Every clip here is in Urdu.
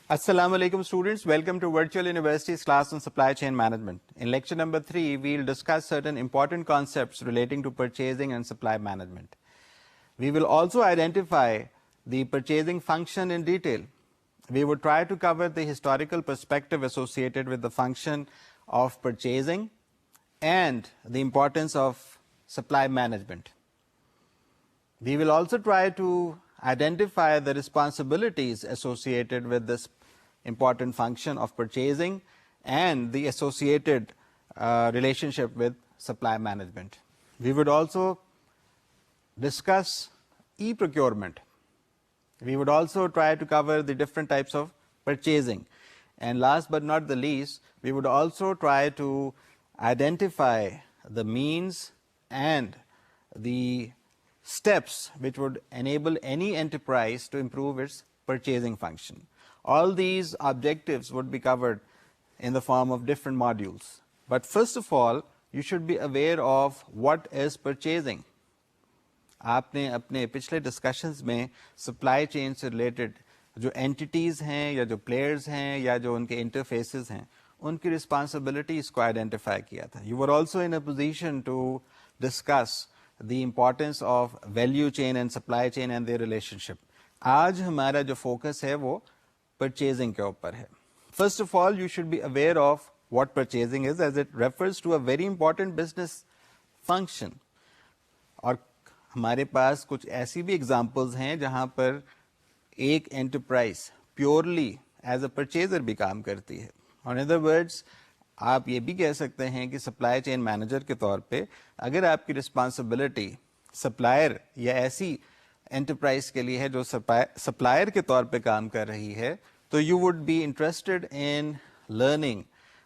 Assalamu alaikum students, welcome to Virtual University's class on supply chain management. In lecture number 3, we'll discuss certain important concepts relating to purchasing and supply management. We will also identify the purchasing function in detail. We will try to cover the historical perspective associated with the function of purchasing and the importance of supply management. We will also try to identify the responsibilities associated with this important function of purchasing and the associated relationship with supply management. We would also discuss e-procurement. We would also try to cover the different types of purchasing. And last but not the least, we would also try to identify the means and the steps which would enable any enterprise to improve its purchasing function. All these objectives would be covered in the form of different modules. But first of all, you should be aware of what is purchasing. آپ نے اپنے پچھلے ڈسکشنز میں سپلائی چین سے ریلیٹڈ جو اینٹیز ہیں یا جو پلیئرز ہیں یا جو ان کے انٹرفیسز ہیں ان کی رسپانسبلٹیز کو آئیڈینٹیفائی کیا تھا. You are also in a position to discuss the importance of value chain and supply chain and their relationship. آج ہمارا جو فوکس ہے وہ پرچیزنگ کے اوپر ہے. First of all you should be aware of what purchasing is as it refers to a very important business function. اور ہمارے پاس کچھ ایسی بھی ایگزامپلز ہیں جہاں پر ایک enterprise purely as a purchaser بھی کام کرتی ہے. اور ان ادر ورڈس آپ یہ بھی کہہ سکتے ہیں کہ سپلائی چین مینیجر کے طور پہ اگر آپ کی رسپانسبلٹی سپلائر یا ایسی انٹرپرائز کے لیے ہے جو سپلائر کے طور پہ کام کر رہی ہے تو you would be interested in learning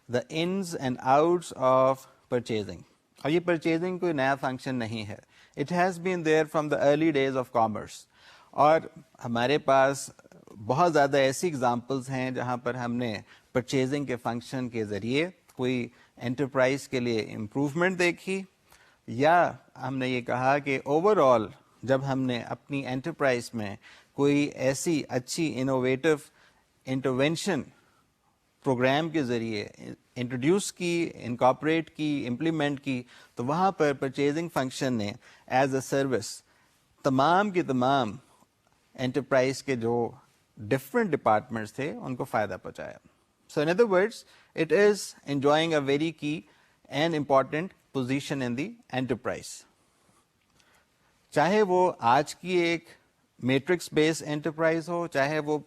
the ins and outs of purchasing. اور یہ پرچیزنگ کوئی نیا فنکشن نہیں ہے. It has been there from the early days of commerce. اور ہمارے پاس بہت زیادہ ایسی ایگزامپلز ہیں جہاں پر ہم نے پرچیزنگ کے فنکشن کے ذریعے کوئی انٹرپرائز کے لیے امپروومنٹ دیکھی یا ہم نے یہ کہا کہ اوور آل جب ہم نے اپنی انٹرپرائز میں کوئی ایسی اچھی انوویٹو انٹرونشن پروگرام کے ذریعے انٹروڈیوس کی, انکارپوریٹ کی, امپلیمنٹ کی تو وہاں پر پرچیزنگ فنکشن نے ایز اے سروس تمام کے تمام انٹرپرائز کے جو ڈفرینٹ ڈپارٹمنٹس تھے ان کو فائدہ پہنچایا. So in other words it is enjoying a very key and important position in the enterprise. چاہے وہ آج کی ایک میٹرکس بیس انٹرپرائز ہو, چاہے وہ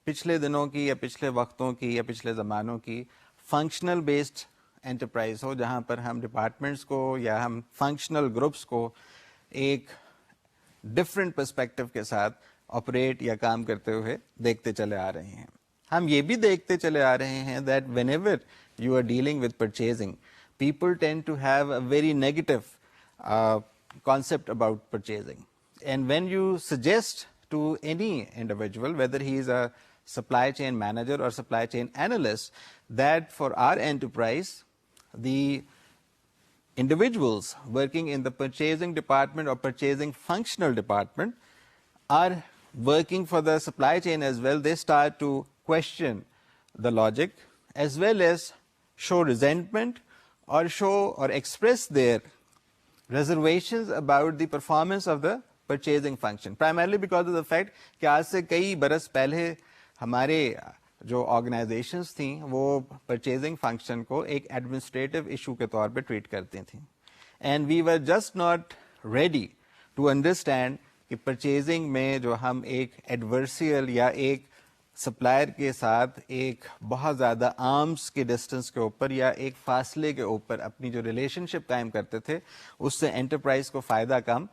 پچھلے دنوں کی یا پچھلے وقتوں کی یا پچھلے زمانوں کی فنکشنل بیسڈ انٹرپرائز ہو جہاں پر ہم ڈپارٹمنٹس کو یا ہم فنکشنل گروپس کو ایک ڈفرینٹ پرسپیکٹو کے ساتھ آپریٹ یا کام کرتے ہوئے دیکھتے چلے آ رہے ہیں. ہم یہ بھی دیکھتے چلے آ رہے ہیں that whenever you are dealing with purchasing people tend to have a very negative concept about purchasing. And when you suggest to any individual, whether he is a supply chain manager or supply chain analyst, that for our enterprise, the individuals working in the purchasing department or purchasing functional department are working for the supply chain as well, they start to question the logic as well as show resentment or show or express their reservations about the performance of the purchasing function, primarily because of the fact کہ آج سے کئی برس پہلے ہمارے جو آرگنائزیشنز تھیں وہ پرچیزنگ فنکشن کو ایک ایڈمنسٹریٹو ایشو کے طور پہ ٹریٹ کرتی تھیں. And we were just not ready to understand کہ پرچیزنگ میں جو ہم ایک ایڈورسیل یا ایک سپلائر کے ساتھ ایک بہت زیادہ آرمس کے ڈسٹینس کے اوپر یا ایک فاصلے کے اوپر اپنی جو ریلیشن شپ قائم کرتے تھے اس سے انٹرپرائز کو فائدہ کم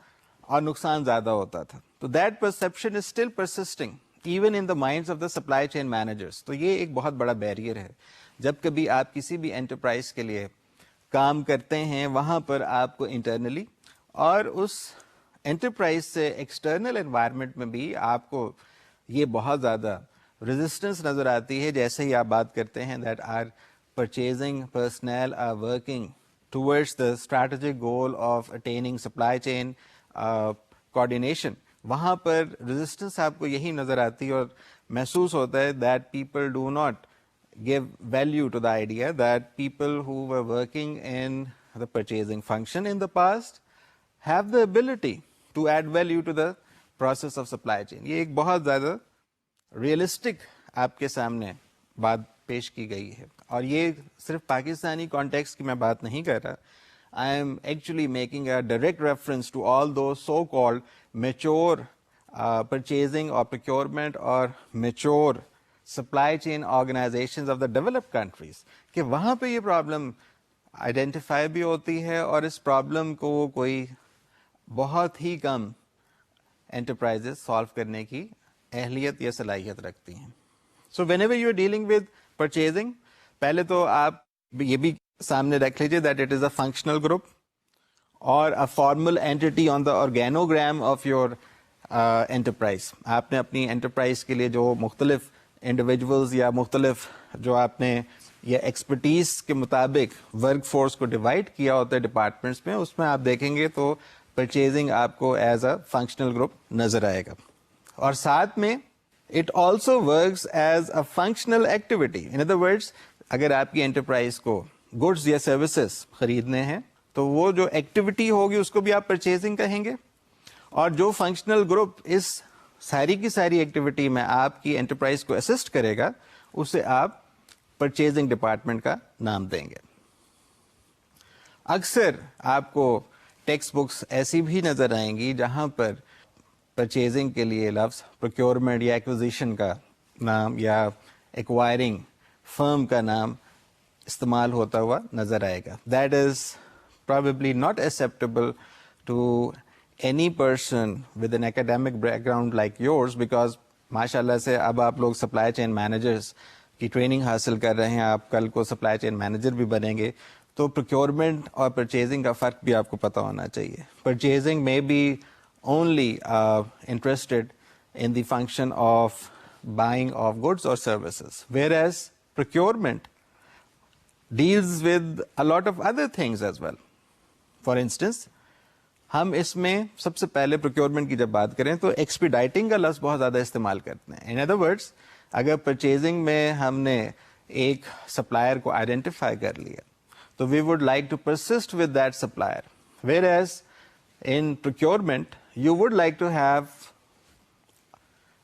اور نقصان زیادہ ہوتا تھا. تو that perception is still persisting even in the minds of the supply chain managers. تو یہ ایک بہت بڑا بیریئر ہے. جب کبھی آپ کسی بھی انٹرپرائز کے لیے کام کرتے ہیں وہاں پر آپ کو انٹرنلی اور اس انٹرپرائز سے ایکسٹرنل انوائرمنٹ میں بھی آپ کو یہ بہت زیادہ ریزسٹنس نظر آتی ہے. جیسے ہی آپ بات کرتے ہیں that are purchasing personnel are working towards the strategic goal of attaining supply chain coordination. وہاں پر ریزسٹنس آپ کو یہی نظر آتی ہے اور محسوس ہوتا ہے that people do not give value to the idea that people who were working in the purchasing function in the past have the ability to add value to the process of supply chain. یہ ایک بہت زیادہ ریئلسٹک آپ کے سامنے بات پیش کی گئی ہے اور یہ صرف پاکستانی کانٹیکسٹ کی میں بات نہیں کر رہا. I am actually making a direct reference to all those so-called mature purchasing or procurement or mature supply chain organizations of the developed countries کہ وہاں پہ یہ پرابلم آئیڈینٹیفائی بھی ہوتی ہے اور اس پرابلم کو کوئی بہت ہی کم انٹرپرائزز سالو کرنے کی اہلیت یا صلاحیت رکھتی ہیں. So whenever you are dealing with purchasing, پہلے تو آپ یہ بھی سامنے رکھ لیجیے that it is a functional group اور a formal entity on the organogram of your enterprise. آپ نے اپنی انٹرپرائز کے لیے جو مختلف انڈیویجولز یا مختلف جو آپ نے یا ایکسپرٹیز کے مطابق ورک فورس کو ڈیوائڈ کیا ہوتا ہے ڈپارٹمنٹس میں, اس میں آپ دیکھیں گے تو پرچیزنگ آپ کو ایز اے فنکشنل گروپ نظر آئے گا. اور ساتھ میں it also works as a functional activity. In other words, اگر آپ کی انٹرپرائز کو گڈس یا سروسز خریدنے ہیں تو وہ جو ایکٹیویٹی ہوگی اس کو بھی آپ پرچیزنگ کہیں گے, اور جو فنکشنل گروپ اس ساری کی ساری ایکٹیویٹی میں آپ کی انٹرپرائز کو اسسٹ کرے گا اسے آپ پرچیزنگ ڈپارٹمنٹ کا نام دیں گے. اکثر آپ کو ٹیکسٹ بکس ایسی بھی نظر آئیں گی جہاں پر پرچیزنگ کے لیے لفظ پروکیورمنٹ یا ایکوزیشن کا نام یا ایکوائرنگ فرم کا نام استعمال ہوتا ہوا نظر آئے گا. That is probably not acceptable to any person with an academic background like yours because ماشاءاللہ سے اب آپ لوگ سپلائی چین مینیجرز کی ٹریننگ حاصل کر رہے ہیں, آپ کل کو سپلائی چین مینیجر بھی بنیں گے, تو پروکیورمنٹ اور پرچیزنگ کا فرق بھی آپ کو پتہ ہونا چاہیے. Purchasing may be only interested in the function of buying of goods or services, whereas procurement deals with a lot of other things as well. For instance, ہم اس میں سب سے پہلے پروکیورمنٹ کی جب بات کریں تو ایکسپیڈائٹنگ کا لفظ بہت زیادہ استعمال کرتے ہیں. ان ادر ورڈس, اگر پرچیزنگ میں ہم نے ایک سپلائر کو آئیڈینٹیفائی کر لیا تو we would like to persist with that supplier, whereas in procurement you would like to have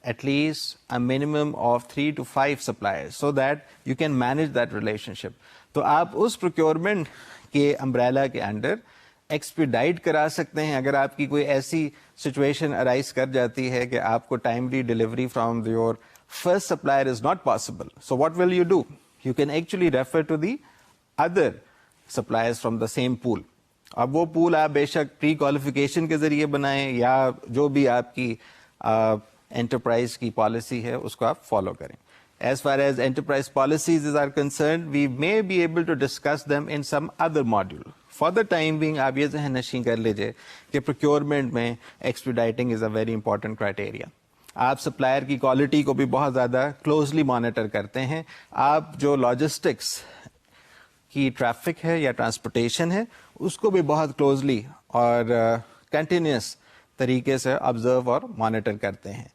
at least a minimum of 3 to 5 suppliers so that you can manage that relationship. تو آپ اس پروکیورمنٹ کے امبریلا کے انڈر ایکسپیڈائٹ کرا سکتے ہیں اگر آپ کی کوئی ایسی سچویشن ارائز کر جاتی ہے کہ آپ کو timely delivery from your first supplier is not possible. So what will you do, you can actually refer to the other suppliers from the same pool. اب وہ پول آپ بے شک پری کوالیفیکیشن کے ذریعے بنائیں یا جو بھی آپ کی انٹرپرائز کی پالیسی ہے اس کو آپ فالو کریں. As far as enterprise policies are concerned, we may be able to discuss them in some other module. For the time being, آپ یہ ذہن نشین کر لیجئے کہ procurement میں expediting is a very important criteria. آپ سپلائر کی کوالٹی کو بھی بہت زیادہ کلوزلی مانیٹر کرتے ہیں. آپ جو لاجسٹکس کی ٹریفک ہے یا ٹرانسپورٹیشن ہے اس کو بھی بہت کلوزلی اور کنٹینیوس طریقے سے آبزرو اور مانیٹر کرتے ہیں.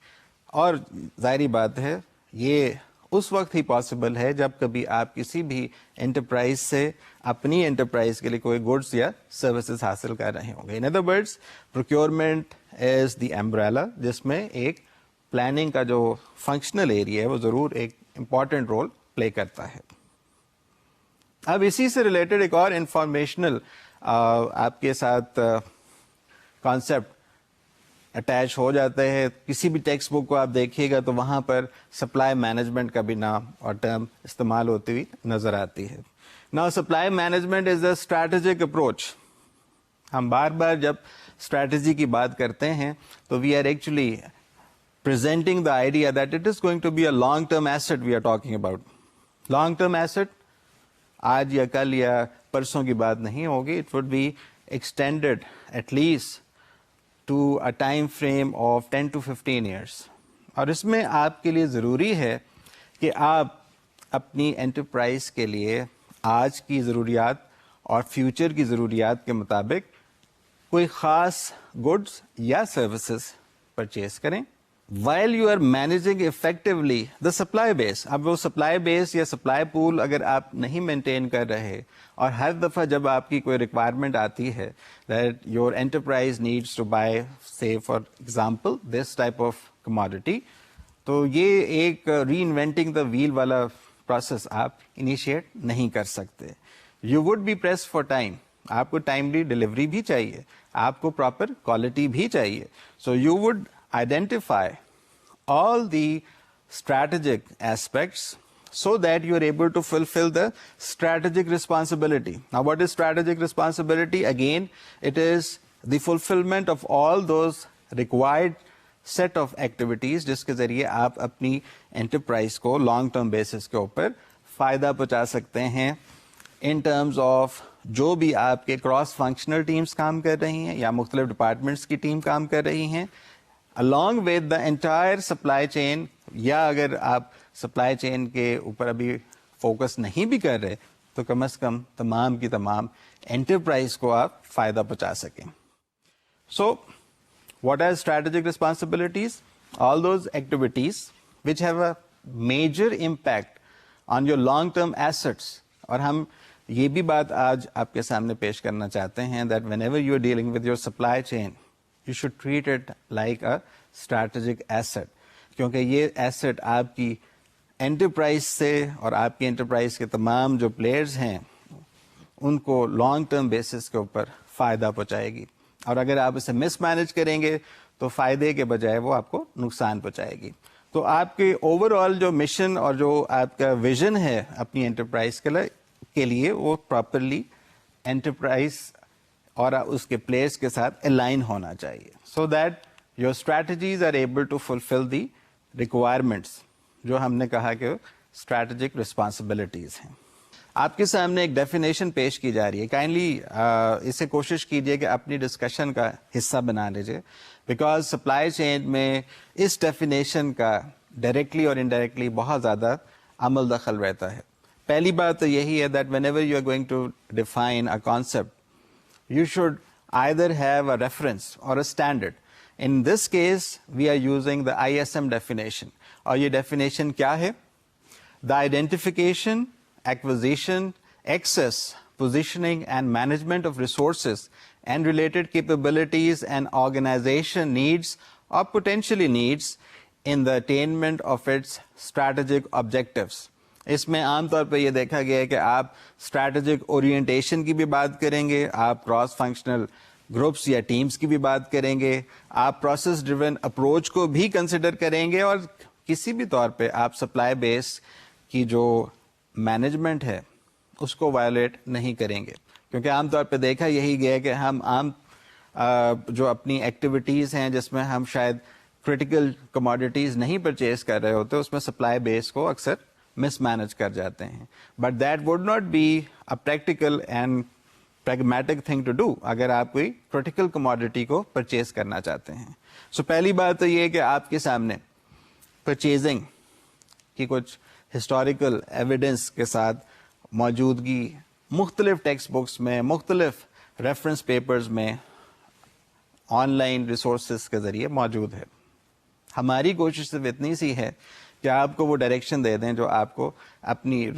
اور ظاہری بات ہے یہ اس وقت ہی پاسبل ہے جب کبھی آپ کسی بھی انٹرپرائز سے اپنی انٹرپرائز کے لیے کوئی گڈس یا سروسز حاصل کر رہے ہوں گے. ان ادر ورڈس, پروکیورمنٹ از دی امبریلا جس میں ایک پلاننگ کا جو فنکشنل ایریا ہے وہ ضرور ایک امپورٹنٹ رول پلے کرتا ہے. اب اسی سے ریلیٹڈ ایک اور انفارمیشنل آپ کے ساتھ کانسیپٹ اٹیچ ہو جاتا ہے. کسی بھی ٹیکسٹ بک کو آپ دیکھیے گا تو وہاں پر سپلائی مینجمنٹ کا بھی نام اور ٹرم استعمال ہوتی ہوئی نظر آتی ہے. Now supply management is a strategic approach. ہم بار بار جب اسٹریٹجی کی بات کرتے ہیں تو we are actually presenting the idea that it is going to be a long term asset we are talking about. Long term asset آج یا کل یا پرسوں کی بات نہیں ہوگی. It would be extended at least to a time frame of 10 to 15 years. اور اس میں آپ کے لیے ضروری ہے کہ آپ اپنی انٹرپرائز کے لیے آج کی ضروریات اور فیوچر کی ضروریات کے مطابق کوئی خاص گڈس یا سروسز پرچیز کریں while you are managing effectively the supply base. اب وہ سپلائی بیس یا سپلائی پول اگر آپ نہیں مینٹین کر رہے اور ہر دفعہ جب آپ کی کوئی ریکوائرمنٹ آتی ہے that your enterprise needs to buy, say for example, this type of commodity, تو یہ ایک ری انوینٹنگ دا ویل والا پروسیس آپ انیشیٹ نہیں کر سکتے. You would be press for time. آپ کو ٹائملی ڈلیوری بھی چاہیے, آپ کو پراپر کوالٹی بھی چاہیے. So you would identify all the strategic aspects so that you are able to fulfill the strategic responsibility. Now, what is strategic responsibility? Again, it is the fulfillment of all those required set of activities جس کے ذریعے آپ اپنی enterprise کو long term basis کے اوپر فائدہ پہنچا سکتے ہیں in terms of جو بھی آپ کے cross functional teams کام کر رہی ہیں یا مختلف departments کی ٹیم کام کر رہی ہیں along with the entire supply chain, یا اگر آپ سپلائی چین کے اوپر ابھی فوکس نہیں بھی کر رہے تو کم از کم تمام کی تمام انٹرپرائز کو آپ فائدہ پہنچا سکیں. سو what are strategic responsibilities? All those activities which have a major impact on your long-term assets. اور ہم یہ بھی بات آج آپ کے سامنے پیش کرنا چاہتے ہیں that whenever you are dealing with your supply chain, you should treat it like a strategic asset. کیونکہ یہ ایسٹ آپ کی انٹرپرائز سے اور آپ کی انٹرپرائز کے تمام جو پلیئرز ہیں ان کو لانگ ٹرم بیسس کے اوپر فائدہ پہنچائے گی. اور اگر آپ اسے مس مینج کریں گے تو فائدے کے بجائے وہ آپ کو نقصان پہنچائے گی. تو آپ کے اوور آل جو مشن اور جو آپ کا ویژن ہے اپنی انٹرپرائز کے لیے وہ پراپرلی انٹرپرائز اور اس کے پلیئرس کے ساتھ الائن ہونا چاہیے so that your strategies are able to fulfil the requirements جو ہم نے کہا کہ اسٹریٹجک ریسپانسبلٹیز ہیں. آپ کے سامنے ایک ڈیفینیشن پیش کی جا رہی ہے. کائنڈلی اسے کوشش کیجئے کہ اپنی ڈسکشن کا حصہ بنا لیجئے بیکاز سپلائی چین میں اس ڈیفینیشن کا ڈائریکٹلی اور انڈائریکٹلی بہت زیادہ عمل دخل رہتا ہے. پہلی بات تو یہی ہے that whenever you are going to define a concept you should either have a reference or a standard. In this case, we are using the ISM definition. اور یہ definition کیا ہے؟ The identification, acquisition, access, positioning and management of resources and related capabilities and organization needs or potentially needs in the attainment of its strategic objectives. اس میں عام طور پہ یہ دیکھا گیا ہے کہ آپ اسٹریٹجک اورینٹیشن کی بھی بات کریں گے, آپ کراس فنکشنل گروپس یا ٹیمز کی بھی بات کریں گے, آپ پروسیس ڈریون اپروچ کو بھی کنسیڈر کریں گے اور کسی بھی طور پہ آپ سپلائی بیس کی جو مینجمنٹ ہے اس کو وائلیٹ نہیں کریں گے. کیونکہ عام طور پہ دیکھا یہی گیا کہ ہم عام جو اپنی ایکٹیویٹیز ہیں جس میں ہم شاید کریٹیکل کموڈیٹیز نہیں پرچیز کر رہے ہوتے اس میں سپلائی بیس کو اکثر مس مینج کر جاتے ہیں. But that would not be a practical and pragmatic thing to do اگر آپ کوئی کریٹیکل کموڈیٹی کو پرچیز کرنا چاہتے ہیں. سو پہلی بات تو یہ کہ آپ کے سامنے پرچیزنگ کی کچھ ہسٹوریکل ایویڈنس کے ساتھ موجودگی مختلف ٹیکسٹ بکس میں, مختلف ریفرنس پیپرز میں, آن لائن ریسورسز کے ذریعے موجود ہے. ہماری کوشش صرف اتنی سی ہے کہ آپ کو وہ ڈائریکشن دے دیں جو آپ کو اپنی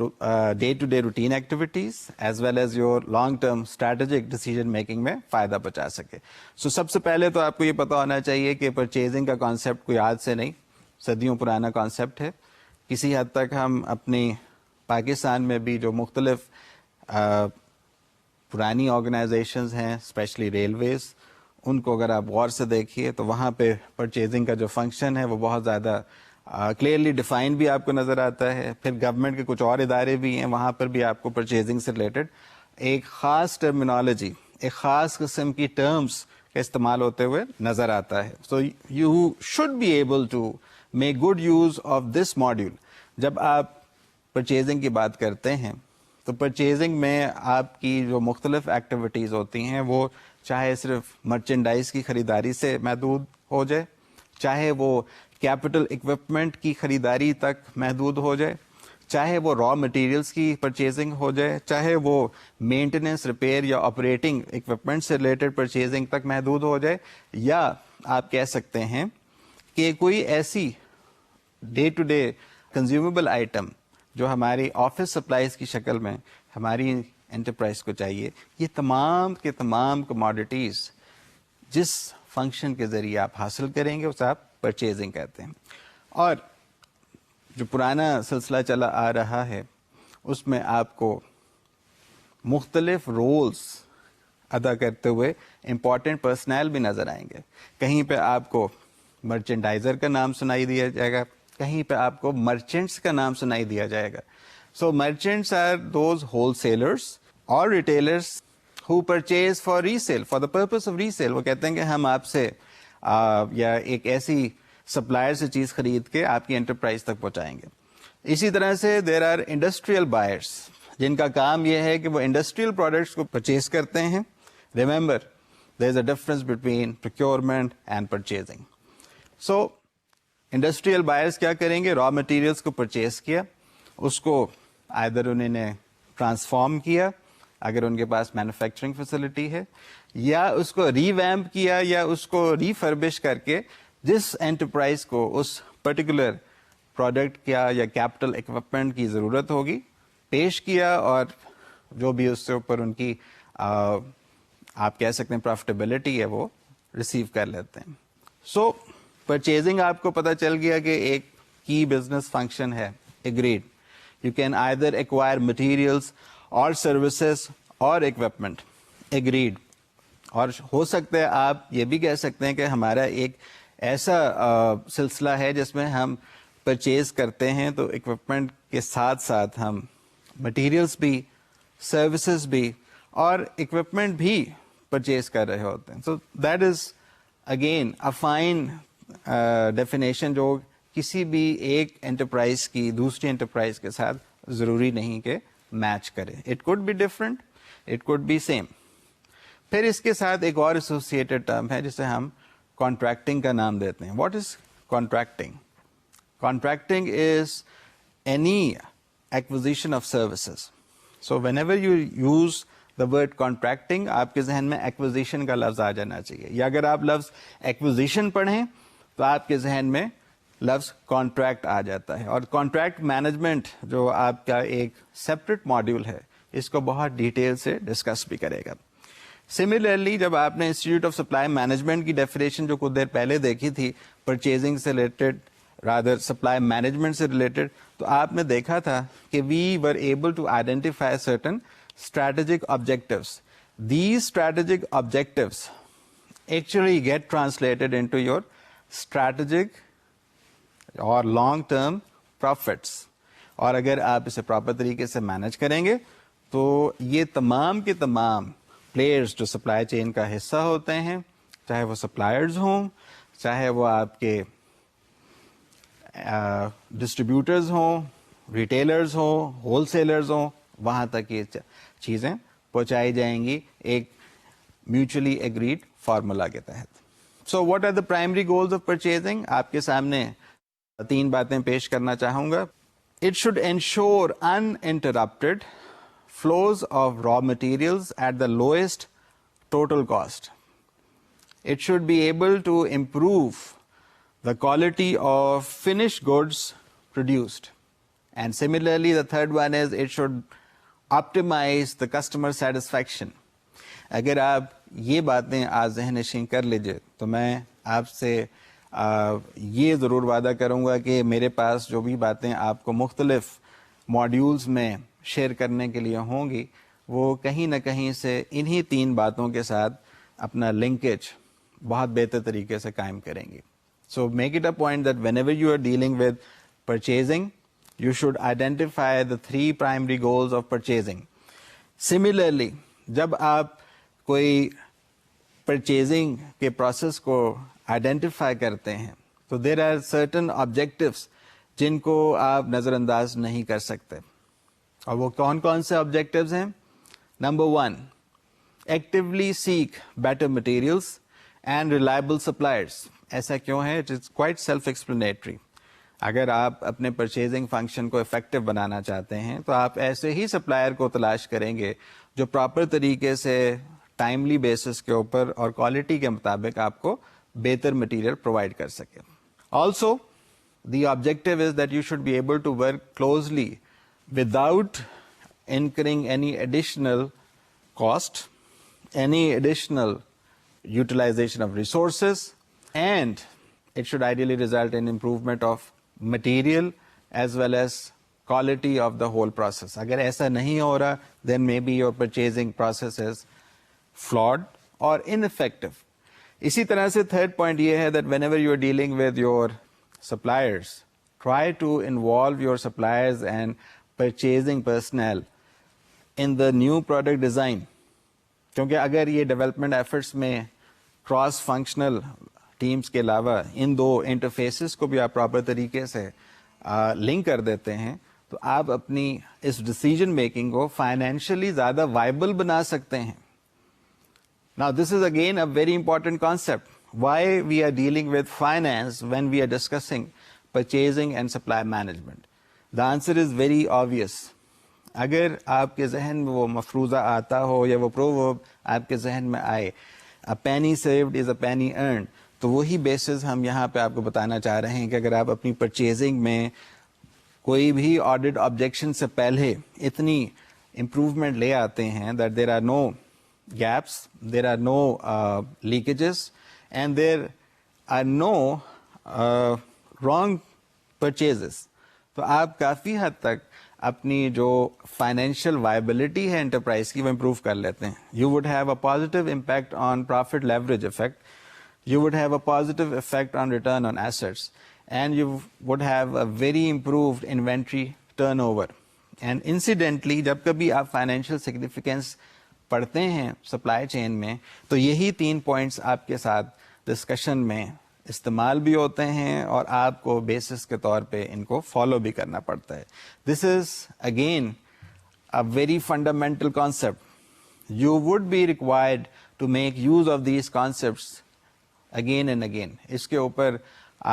day to day routine activities as well as your long term strategic decision making میں فائدہ پہنچا سکے. سو سب سے پہلے تو آپ کو یہ پتا ہونا چاہیے کہ پرچیزنگ کا کانسیپٹ کوئی آج سے نہیں, صدیوں پرانا کانسیپٹ ہے. کسی حد تک ہم اپنی پاکستان میں بھی جو مختلف پرانی آرگنائزیشنز ہیں اسپیشلی ریلویز ان کو اگر آپ غور سے دیکھیے تو وہاں پہ پرچیزنگ کا جو فنکشن ہے وہ بہت زیادہ کلیئرلی ڈیفائن بھی آپ کو نظر آتا ہے. پھر گورنمنٹ کے کچھ اور ادارے بھی ہیں وہاں پر بھی آپ کو پرچیزنگ سے ریلیٹڈ ایک خاص ٹرمینالوجی, ایک خاص قسم کی ٹرمز کا استعمال ہوتے ہوئے نظر آتا ہے. So you should be able to make good use of this module. جب آپ پرچیزنگ کی بات کرتے ہیں تو پرچیزنگ میں آپ کی جو مختلف ایکٹیویٹیز ہوتی ہیں وہ چاہے صرف مرچنڈائز کی خریداری سے محدود ہو جائے, چاہے وہ کیپٹل اکوپمنٹ کی خریداری تک محدود ہو جائے, چاہے وہ را مٹیریلز کی پرچیزنگ ہو جائے, چاہے وہ مینٹیننس, ریپیئر یا آپریٹنگ اکوپمنٹ سے ریلیٹڈ پرچیزنگ تک محدود ہو جائے, یا آپ کہہ سکتے ہیں کہ کوئی ایسی day to day consumable item جو ہماری آفس سپلائیز کی شکل میں ہماری انٹرپرائز کو چاہیے، یہ تمام کے تمام کموڈیٹیز جس فنکشن کے ذریعے آپ حاصل کریں گے اسے آپ پرچیزنگ کہتے ہیں. اور جو پرانا سلسلہ چلا آ رہا ہے اس میں آپ کو مختلف رولز ادا کرتے ہوئے امپورٹنٹ پرسنل بھی نظر آئیں گے. کہیں پہ آپ کو مرچنڈائزر کا نام سنائی دیا جائے گا، کہیں پہ آپ کو مرچنٹس کا نام سنائی دیا جائے گا. So merchants are those wholesalers اور retailers who purchase for resale, for the purpose of resale. وہ کہتے ہیں کہ ہم آپ سے یا ایک ایسی سپلائر سے چیز خرید کے آپ کی انٹرپرائز تک پہنچائیں گے. اسی طرح سے دیر آر انڈسٹریل بائرس جن کا کام یہ ہے کہ وہ انڈسٹریل پروڈکٹس کو پرچیز کرتے ہیں. Remember there is a difference between procurement and purchasing. So industrial buyers کیا کریں گے؟ را مٹیریلس کو پرچیز کیا، اس کو آئدر انہوں نے ٹرانسفارم کیا اگر ان کے پاس مینوفیکچرنگ فیسلٹی ہے، یا اس کو ری ویمپ کیا یا اس کو ریفربش کر کے جس انٹرپرائز کو اس پرٹیکولر پروڈکٹ کیا یا کیپٹل اکوپمنٹ کی ضرورت ہوگی پیش کیا، اور جو بھی اس سے اوپر ان کی آپ کہہ سکتے ہیں پروفٹیبلٹی ہے وہ ریسیو کر لیتے ہیں. سو پرچیزنگ آپ کو پتہ چل گیا کہ ایک کی بزنس فنکشن ہے. Agreed. You can either acquire materials اور سروسز اور اکوپمنٹ. اگریڈ. اور ہو سکتا ہے آپ یہ بھی کہہ سکتے ہیں کہ ہمارا ایک ایسا سلسلہ ہے جس میں ہم پرچیز کرتے ہیں تو اکوپمنٹ کے ساتھ ساتھ ہم مٹیریلس بھی، سروسز بھی اور اکوپمنٹ بھی پرچیز کر رہے ہوتے ہیں. So that is again a fine definition جو کسی بھی ایک انٹرپرائز کی دوسری انٹرپرائز کے ساتھ ضروری نہیں کہ میچ کرے. It could be different, it could be same. پھر اس کے ساتھ ایک اور ایسوسیٹڈ ٹرم ہے جسے ہم کانٹریکٹنگ کا نام دیتے ہیں. What is contracting? Contracting is any acquisition of services. So whenever you use the word contracting آپ کے ذہن میں ایکوزیشن کا لفظ آ جانا چاہیے، یا اگر آپ لفظ ایکوزیشن پڑھیں تو آپ کے ذہن میں لفظ کانٹریکٹ آ جاتا ہے. اور کانٹریکٹ مینجمنٹ جو آپ کا ایک سیپریٹ ماڈیول ہے اس کو بہت ڈیٹیل سے ڈسکس بھی کرے گا. سملرلی جب آپ نے انسٹیٹیوٹ آف سپلائی مینجمنٹ کی ڈیفینیشن جو کچھ دیر پہلے دیکھی تھی پرچیزنگ سے ریلیٹڈ رادر سپلائی مینجمنٹ سے ریلیٹڈ، تو آپ نے دیکھا تھا کہ we were able to identify certain strategic objectives. These strategic objectives actually get translated into your strategic اور لانگ ٹرم پروفٹس. اور اگر آپ اسے پراپر طریقے سے مینج کریں گے تو یہ تمام کے تمام پلیئرز جو سپلائی چین کا حصہ ہوتے ہیں، چاہے وہ سپلائرز ہوں، چاہے وہ آپ کے ڈسٹریبیوٹرز ہوں، ریٹیلرز ہوں، ہول سیلرز ہوں، وہاں تک یہ چیزیں پہنچائی جائیں گی ایک میوچلی ایگریڈ فارمولا کے تحت. So what are the primary goals of purchasing? آپ کے سامنے 3 باتیں پیش کرنا چاہوں گا. It should ensure uninterrupted flows of raw materials at the lowest total cost. It should be able to improve the quality of finished goods produced. And similarly, the third one is it should optimize the customer satisfaction. اگر آپ یہ باتیں آج ذہن نشین کر لیجئے تو میں آپ سے یہ ضرور وعدہ کروں گا کہ میرے پاس جو بھی باتیں آپ کو مختلف ماڈیولز میں شیئر کرنے کے لیے ہوں گی وہ کہیں نہ کہیں سے انہی 3 باتوں کے ساتھ اپنا لنکیج بہت بہتر طریقے سے قائم کریں گی. So make it a point that whenever you are dealing with purchasing you should identify the 3 primary goals of purchasing. Similarly, جب آپ کوئی پرچیزنگ کے پروسیس کو آئیڈینٹیفائی کرتے ہیں تو there are certain objectives جن کو آپ نظر انداز نہیں کر سکتے. اور وہ کون کون سے آبجیکٹیوز ہیں؟ Number 1, actively seek better materials and reliable suppliers. ایسا کیوں ہے؟ It is quite self-explanatory. اگر آپ اپنے پرچیزنگ فنکشن کو افیکٹو بنانا چاہتے ہیں تو آپ ایسے ہی سپلائر کو تلاش کریں گے جو پراپر طریقے سے ٹائملی بیسس کے اوپر اور کوالٹی کے مطابق آپ کو بہتر مٹیریل پرووائڈ کر سکے. Also, the objective is that you should be able to work closely without incurring any additional cost, any additional utilization of resources, and it should ideally result in improvement of material as well as quality of the whole process. اگر ایسا نہیں ہو رہا, then maybe your purchasing process is flawed or ineffective. اسی طرح سے تھرڈ پوائنٹ یہ ہے that whenever you are dealing with your suppliers, try to involve your suppliers and purchasing personnel in the new product design. کیونکہ اگر یہ ڈیولپمنٹ ایفرٹس میں کراس فنکشنل ٹیمز کے علاوہ ان دو انٹرفیسز کو بھی آپ پراپر طریقے سے لنک کر دیتے ہیں تو آپ اپنی اس ڈیسیجن میکنگ کو فائنینشلی زیادہ وائبل بنا سکتے ہیں. Now this is again a very important concept. Why we are dealing with finance when we are discussing purchasing and supply management? The answer is very obvious. اگر آپ کے ذہن میں وہ مفروضہ آتا ہو یا وہ پروورب آپ کے ذہن میں آئے, a penny saved is a penny earned, تو وہی بیسز ہم یہاں پہ آپ کو بتانا چاہ رہے ہیں کہ اگر آپ اپنی پرچیزنگ میں کوئی بھی آڈٹ آبجیکشن سے پہلے اتنی امپروومنٹ لے آتے ہیں that there are no gaps, there are no leakages, and there are no wrong purchases, تو آپ کافی حد تک اپنی جو فائنینشیل وائبلٹی ہے انٹرپرائز کی وہ امپروو کر لیتے ہیں. You would have a positive impact on profit leverage effect, you would have a positive effect on return on assets, and you would have a very improved inventory turn over. And incidentally جب کبھی آپ فائنینشیل سگنیفیکینس پڑھتے ہیں سپلائی چین میں تو یہی 3 پوائنٹس آپ کے ساتھ ڈسکشن میں استعمال بھی ہوتے ہیں اور آپ کو بیسس کے طور پہ ان کو فالو بھی کرنا پڑتا ہے. This is again a very fundamental concept. You would be required to make use of these concepts again and again. اس کے اوپر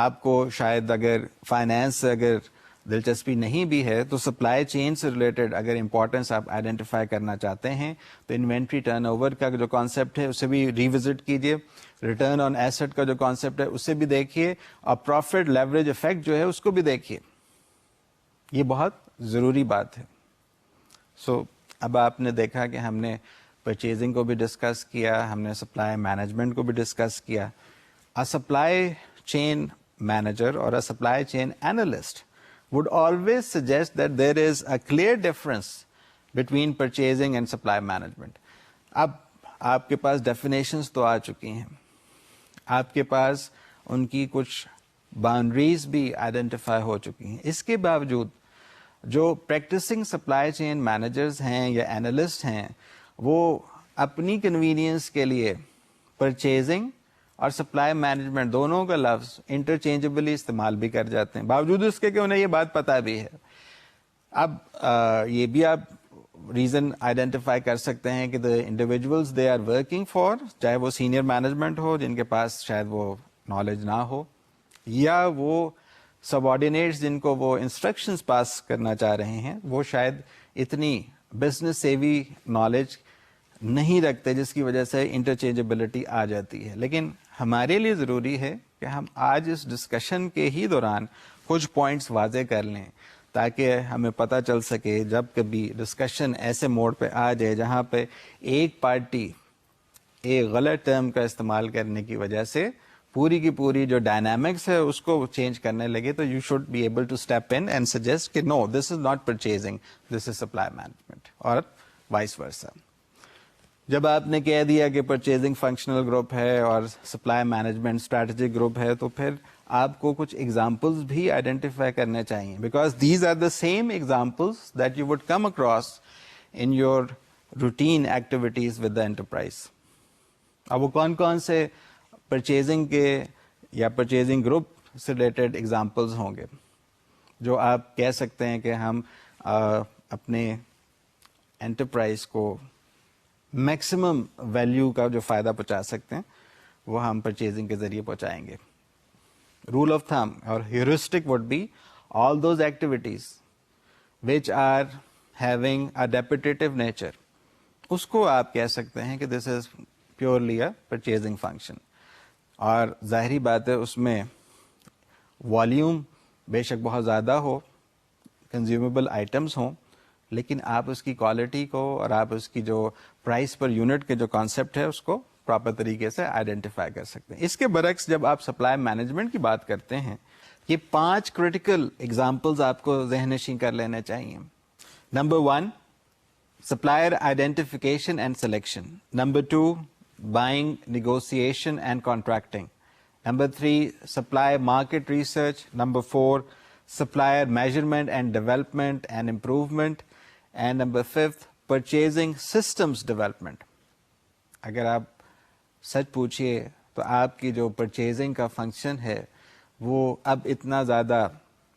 آپ کو شاید اگر فائنینس سے اگر دلچسپی نہیں بھی ہے تو سپلائی چین سے ریلیٹڈ اگر امپورٹنس آپ آئیڈینٹیفائی کرنا چاہتے ہیں تو انوینٹری ٹرن اوور کا جو کانسیپٹ ہے اسے بھی ریوزٹ کیجیے, ریٹرن آن ایسٹ کا جو کانسیپٹ ہے اسے بھی دیکھیے, اور پروفٹ لیوریج افیکٹ جو ہے اس کو بھی دیکھیے. یہ بہت ضروری بات ہے. سو اب آپ نے دیکھا کہ ہم نے پرچیزنگ کو بھی ڈسکس کیا, ہم نے سپلائی مینجمنٹ کو بھی ڈسکس کیا. A supply chain manager or a supply chain analyst would always suggest that there is a clear difference between purchasing and supply management. اب آپ کے پاس ڈیفینیشنز تو آ چکی ہیں, آپ کے پاس ان کی کچھ باؤنڈریز بھی آئیڈینٹیفائی ہو چکی ہیں. اس کے باوجود جو پریکٹسنگ سپلائی چین مینیجرز ہیں یا اینالسٹ ہیں وہ اپنی کنوینئنس کے لیے پرچیزنگ اور سپلائی مینجمنٹ دونوں کا لفظ انٹرچینجبلی استعمال بھی کر جاتے ہیں, باوجود اس کے کہ انہیں یہ بات پتہ بھی ہے. اب یہ بھی آپ ریزن آئیڈینٹیفائی کر سکتے ہیں کہ the individuals they are working for, چاہے وہ سینئر مینجمنٹ ہو جن کے پاس شاید وہ نالج نہ ہو, یا وہ سب آرڈینیٹس جن کو وہ انسٹرکشنز پاس کرنا چاہ رہے ہیں وہ شاید اتنی بزنس سیوی نالج نہیں رکھتے جس کی وجہ سے انٹرچینجبلٹی آ جاتی ہے. لیکن ہمارے لیے ضروری ہے کہ ہم آج اس ڈسکشن کے ہی دوران کچھ پوائنٹس واضح کر لیں تاکہ ہمیں پتہ چل سکے جب کبھی ڈسکشن ایسے موڈ پہ آ جائے جہاں پہ ایک پارٹی ایک غلط ٹرم کا استعمال کرنے کی وجہ سے پوری کی پوری جو ڈائنامکس ہے اس کو چینج کرنے لگے, تو you should be able to step in and suggest کہ no, this is not purchasing, this is supply management, اور وائس ورسا. جب آپ نے کہہ دیا کہ پرچیزنگ فنکشنل گروپ ہے اور سپلائی مینجمنٹ اسٹریٹجک گروپ ہے تو پھر آپ کو کچھ ایگزامپلس بھی آئیڈینٹیفائی کرنے چاہیے, because these are the same examples that you would come across in your routine activities with the enterprise. اب وہ کون کون سے پرچیزنگ کے یا پرچیزنگ گروپ سے ریلیٹڈ ایگزامپلس ہوں گے جو آپ کہہ سکتے ہیں کہ ہم اپنے انٹرپرائز کو میکسیمم ویلیو کا جو فائدہ پہنچا سکتے ہیں وہ ہم پرچیزنگ کے ذریعے پہنچائیں گے. رول آف تھم اور heuristic would be all those activities which are having a repetitive nature, اس کو آپ کہہ سکتے ہیں کہ this is purely a purchasing function. اور ظاہری بات ہے اس میں والیوم بے شک بہت زیادہ ہو, کنزیومیبل آئٹمس ہوں, لیکن آپ اس کی کوالٹی کو اور آپ اس کی جو پرائس پر یونٹ کے جو کانسیپٹ ہے اس کو پراپر طریقے سے آئیڈینٹیفائی کر سکتے ہیں. اس کے برعکس جب آپ سپلائی مینجمنٹ کی بات کرتے ہیں, یہ 5 کریٹیکل ایگزامپلز آپ کو ذہن نشین کر لینے چاہیے. Number 1, supplier identification and selection. Number 2, buying, negotiation and contracting. Number 3, supply market research. Number 4, supplier measurement and development and improvement. And number 5, purchasing systems development. اگر آپ سچ پوچھئے تو آپ کی جو پرچیزنگ کا فنکشن ہے وہ اب اتنا زیادہ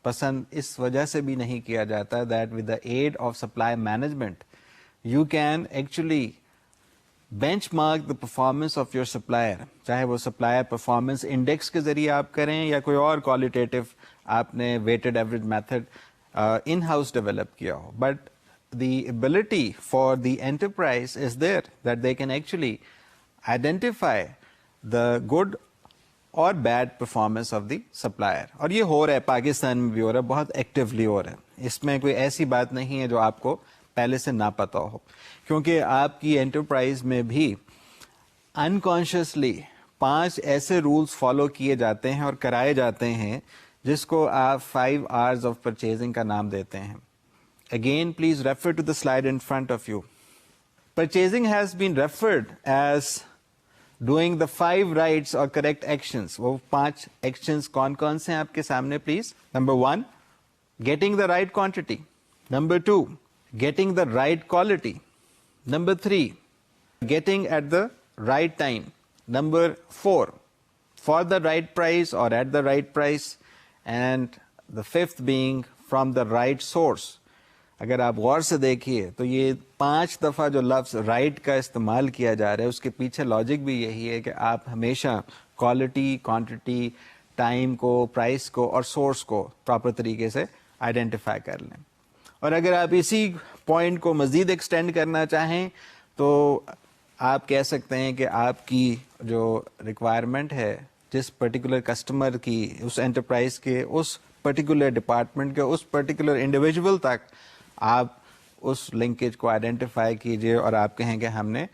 پسند اس وجہ سے بھی نہیں کیا جاتا that with the aid of supply management you can actually benchmark the performance of your supplier, چاہے وہ supplier performance index کے ذریعے آپ کریں یا کوئی اور qualitative آپ نے weighted average method in-house develop کیا ہو. But the ability for the enterprise is there that they can actually identify the good اور bad performance of the supplier. اور یہ ہو رہا ہے پاکستان میں بھی ہو رہا ہے, بہت ایکٹیولی ہو رہا ہے. اس میں کوئی ایسی بات نہیں ہے جو آپ کو پہلے سے نہ پتا ہو, کیونکہ آپ کی انٹرپرائز میں بھی انکانشیسلی 5 ایسے رولز فالو کیے جاتے ہیں اور کرائے جاتے ہیں جس کو آپ 5 hours آف پرچیزنگ کا نام دیتے ہیں. Again please refer to the slide in front of you. Purchasing has been referred as doing the 5 rights اور کریکٹ ایکشنس. وہ 5 ایکشنس کون کون سے ہیں آپ کے سامنے please. Number 1, getting the right quantity. Number 2, getting the right quality. Number 3, getting at the right time. Number 4, for the right price اور at the right price. And the 5th being from the right source. اگر آپ غور سے دیکھیے تو یہ 5 دفعہ جو لفظ رائٹ کا استعمال کیا جا رہا ہے اس کے پیچھے لاجک بھی یہی ہے کہ آپ ہمیشہ کوالٹی, کوانٹٹی, ٹائم کو, پرائس کو اور سورس کو پراپر طریقے سے آئیڈینٹیفائی کر لیں. اور اگر آپ اسی پوائنٹ کو مزید ایکسٹینڈ کرنا چاہیں تو آپ کہہ سکتے ہیں کہ آپ کی جو ریکوائرمنٹ ہے جس پرٹیکولر کسٹمر کی, اس انٹرپرائز کے, اس پرٹیکولر ڈپارٹمنٹ کے, اس پرٹیکولر انڈیویجول تک آپ اس لنکیج کو آئیڈینٹیفائی کیجئے اور آپ کہیں کہ ہم نے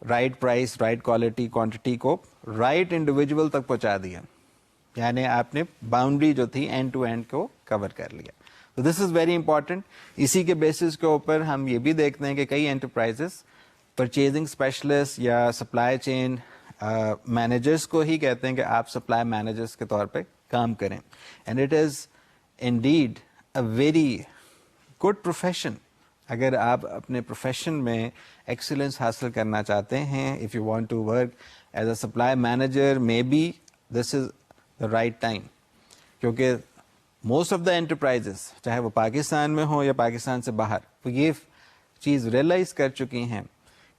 right price, right quality, quantity کو رائٹ انڈیویجول تک پہنچا دیا, یعنی آپ نے باؤنڈری جو تھی اینڈ ٹو اینڈ کو کور کر لیا. تو دس از ویری امپورٹنٹ. اسی کے بیسس کے اوپر ہم یہ بھی دیکھتے ہیں کہ کئی انٹرپرائزز پرچیزنگ اسپیشلسٹ یا سپلائی چین مینیجرس کو ہی کہتے ہیں کہ آپ سپلائی مینیجرس کے طور پہ کام کریں. And it is indeed a very good profession. اگر آپ اپنے پروفیشن میں ایکسلنس حاصل کرنا چاہتے ہیں, if you want to work as a supply manager, may be this is the right time. کیونکہ موسٹ آف دا انٹرپرائزز, چاہے وہ پاکستان میں ہوں یا پاکستان سے باہر, وہ یہ چیز ریئلائز کر چکی ہیں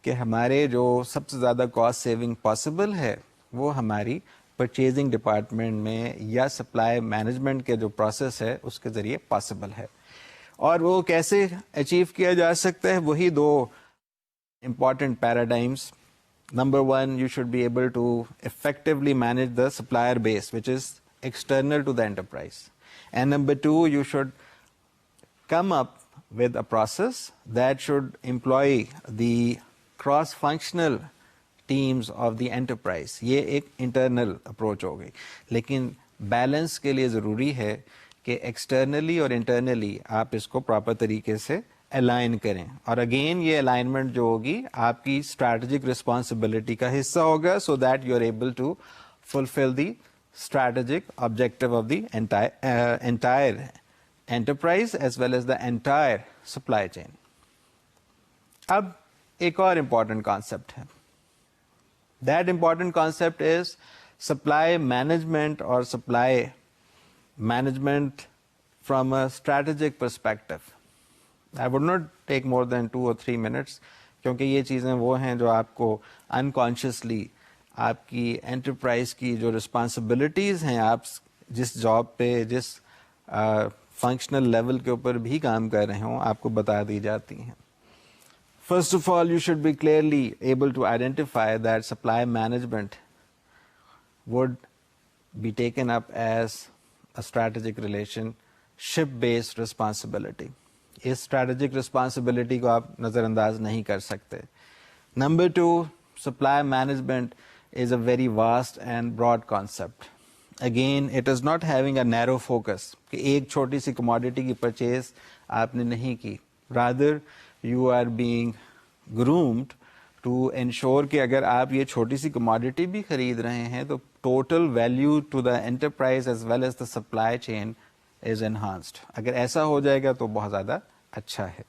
کہ ہمارے جو سب سے زیادہ کاسٹ سیونگ پاسبل ہے وہ ہماری پرچیزنگ ڈپارٹمنٹ میں یا سپلائی مینجمنٹ کے جو پروسیس ہے اس کے ذریعے پاسبل ہے. اور وہ کیسے اچیو کیا جا سکتا ہے, وہی 2 important paradigms. Number 1, you should be able to effectively manage the supplier base which is external to the enterprise. And number 2, you should come up with a process that should employ the cross-functional teams of the enterprise. یہ ایک انٹرنل اپروچ ہو گئی, لیکن بیلنس کے لیے ضروری ہے کہ ایکسٹرنلی اور انٹرنلی آپ اس کو پراپر طریقے سے الائن کریں. اور اگین یہ الائنمنٹ جو ہوگی آپ کی اسٹریٹجک رسپانسبلٹی کا حصہ ہوگا, so that you are able to fulfil the strategic objective of the entire enterprise as well as the entire supply chain. اب ایک اور important concept ہے. That important concept is supply management or supply management from a strategic perspective. I would not take more than 2 or 3 minutes کیونکہ یہ چیزیں وہ ہیں جو آپ کو unconsciously آپ کی enterprise کی جو responsibilities ہیں, آپ جس جاب پہ جس فنکشنل لیول کے اوپر بھی کام کر رہے ہوں آپ کو بتا دی جاتی ہیں. First of all you should be clearly able to identify that supply management would be taken up as a strategic relationship based responsibility. اس اسٹریٹجک رسپانسبلٹی کو آپ نظر انداز نہیں کر سکتے. نمبر 2, supply management is a very vast and broad concept. Again it is not having a narrow focus کہ ایک چھوٹی سی کموڈیٹی کی پرچیز آپ نے نہیں کی. Rather you are being groomed to ensure کہ اگر آپ یہ چھوٹی سی کموڈیٹی بھی خرید رہے ہیں تو total value to the enterprise as well as the supply chain is enhanced. اگر ایسا ہو جائے گا تو بہت زیادہ اچھا ہے.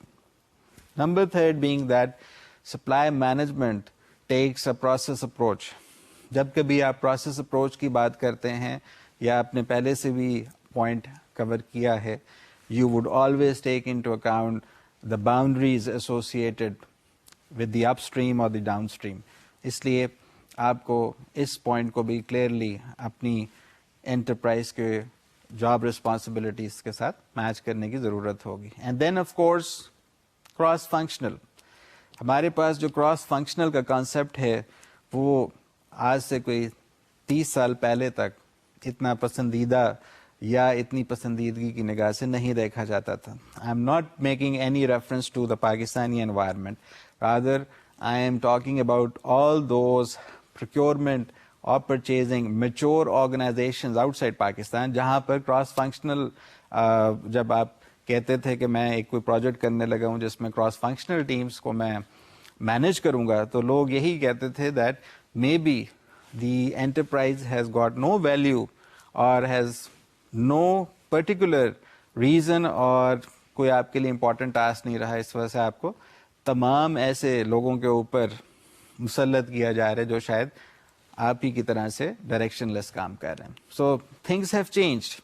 Number 3 being that supply management takes a process approach. جب کبھی آپ process approach کی بات کرتے ہیں یا آپ نے پہلے سے بھی پوائنٹ کور کیا ہے, you would always take into account the boundaries associated with the upstream or the downstream. اس لیے آپ کو اس پوائنٹ کو بھی کلیئرلی اپنی انٹرپرائز کے جاب ریسپانسبلٹیز کے ساتھ میچ کرنے کی ضرورت ہوگی. And then of course cross functional. ہمارے پاس جو کراس فنکشنل کا کانسیپٹ ہے وہ آج سے کوئی 30 سال پہلے تک اتنا پسندیدہ یا اتنی پسندیدگی کی نگاہ سے نہیں دیکھا جاتا تھا. I am not making any reference to the Pakistani environment, rather I am talking about all those procurement اور purchasing mature organizations outside Pakistan, جہاں پر کراس فنکشنل جب آپ کہتے تھے کہ میں ایک کوئی پروجیکٹ کرنے لگا ہوں جس میں کراس فنکشنل ٹیمز کو میں مینیج کروں گا, تو لوگ یہی کہتے تھے that may be the enterprise has got no value اور ہیز نو پرٹیکولر ریزن اور کوئی آپ کے لیے امپورٹنٹ ٹاسک نہیں رہا, اس وجہ سے آپ کو تمام ایسے لوگوں کے اوپر مسلط کیا جا رہا ہے جو شاید آپ ہی کی طرح سے ڈائریکشن لیس کام کر رہے ہیں. So things have changed.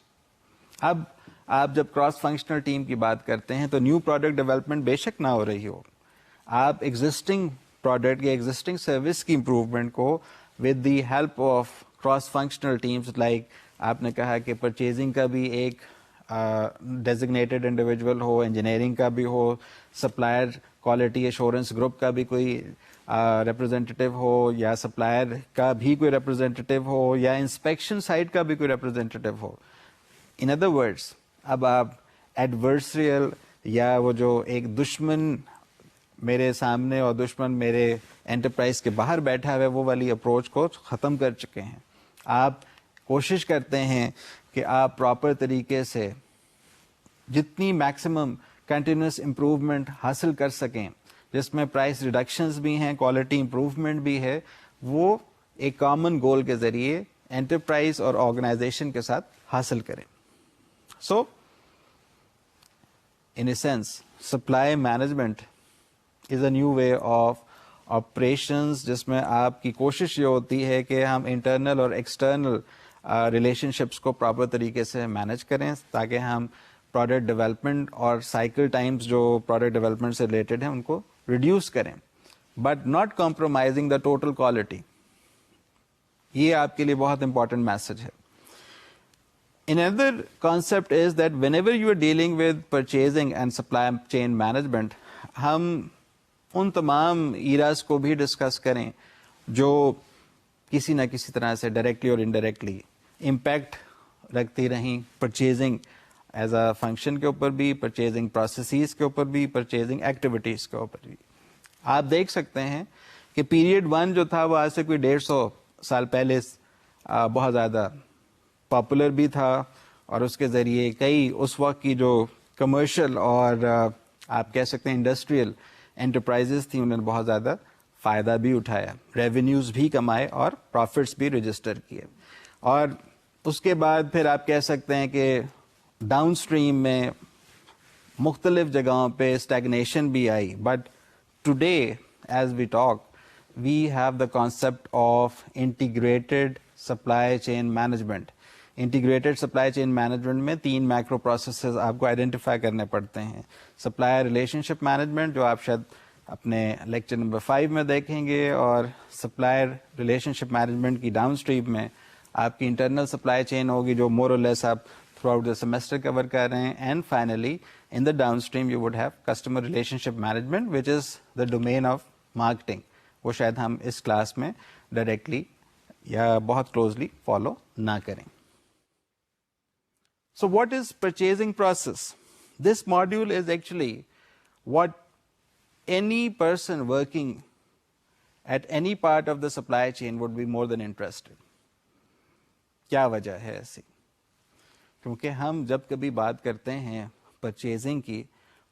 اب آپ جب کراس فنکشنل ٹیم کی بات کرتے ہیں تو نیو پروڈکٹ ڈیولپمنٹ بے شک نہ ہو رہی ہو, آپ ایگزسٹنگ پروڈکٹ یا ایگزسٹنگ سروس کی امپروومنٹ کو with the help of cross functional teams, like آپ نے کہا کہ پرچیزنگ کا بھی ایک ڈیزگنیٹڈ انڈیویجول ہو, انجینئرنگ کا بھی ہو, سپلائر کوالٹی ایشورنس گروپ کا بھی کوئی ریپرزینٹیو ہو, یا سپلائر کا بھی کوئی ریپرزینٹیو ہو, یا انسپیکشن سائٹ کا بھی کوئی ریپرزینٹیو ہو. ان ادر ورڈس اب آپ ایڈورسریل یا وہ جو ایک دشمن میرے سامنے اور دشمن میرے انٹرپرائز کے باہر بیٹھا ہے وہ والی اپروچ کو ختم کر چکے ہیں. آپ کوشش کرتے ہیں کہ آپ پراپر طریقے سے جتنی میکسیمم کنٹینیوس امپروومنٹ حاصل کر سکیں, جس میں پرائس ریڈکشنز بھی ہیں, کوالٹی امپروومنٹ بھی ہے, وہ ایک کامن گول کے ذریعے انٹرپرائز اور آرگنائزیشن کے ساتھ حاصل کریں. So in a sense supply management is a new way of operations, جس میں آپ کی کوشش یہ ہوتی ہے کہ ہم انٹرنل اور ایکسٹرنل ریلیشن شپس کو پراپر طریقے سے مینیج کریں تاکہ ہم پروڈکٹ ڈیولپمنٹ اور سائیکل ٹائمز جو پروڈکٹ ڈیولپمنٹ سے ریلیٹڈ ہیں ان کو ریڈیوس کریں, but not compromising the total quality. یہ آپ کے لیے بہت امپورٹنٹ میسج ہے. Another concept is that whenever you are dealing with purchasing and supply chain management, ہم ان تمام ایراز کو بھی ڈسکس کریں جو کسی نہ کسی طرح سے ڈائریکٹلی اور انڈائریکٹلی امپیکٹ رکھتی رہیں پرچیزنگ ایز اے فنکشن کے اوپر بھی, پرچیزنگ پروسیسز کے اوپر بھی, پرچیزنگ ایکٹیویٹیز کے اوپر بھی. آپ دیکھ سکتے ہیں کہ پیریڈ 1 جو تھا وہ آج سے کوئی 150 سال پہلے بہت زیادہ پاپولر بھی تھا, اور اس کے ذریعے کئی اس وقت کی جو کمرشل اور آپ کہہ سکتے ہیں انڈسٹریل انٹرپرائزز تھیں انہوں نے بہت زیادہ فائدہ بھی اٹھایا, ریونیوز بھی کمائے اور پروفٹس بھی رجسٹر کیے. اور اس کے بعد پھر آپ کہہ سکتے ہیں کہ ڈاؤن اسٹریم میں مختلف جگہوں پہ اسٹیگنیشن بھی آئی, but today as we talk we have the concept of integrated supply chain management. Integrated supply chain management میں 3 مائکرو پروسیسز آپ کو آئیڈینٹیفائی کرنے پڑتے ہیں. سپلائر ریلیشن شپ مینجمنٹ جو آپ شاید اپنے لیکچر نمبر 5 میں دیکھیں گے, اور سپلائر ریلیشن شپ مینجمنٹ کی ڈاؤن اسٹریم میں آپ کی انٹرنل سپلائی چین ہوگی جو مور اور لیس آپ تھرو آؤٹ دا سیمسٹر کور کر رہے ہیں. And finally in the down stream you would have customer relation ship management which is the domain of marketing. وہ شاید ہم اس کلاس میں ڈائریکٹلی یا بہت کلوزلی فالو نہ کریں. So what is purchasing process? This module is actually what any person working at any part of the supply chain would be more than interested. کیا وجہ ہے ایسی؟ کیونکہ ہم جب کبھی بات کرتے ہیں پرچیزنگ کی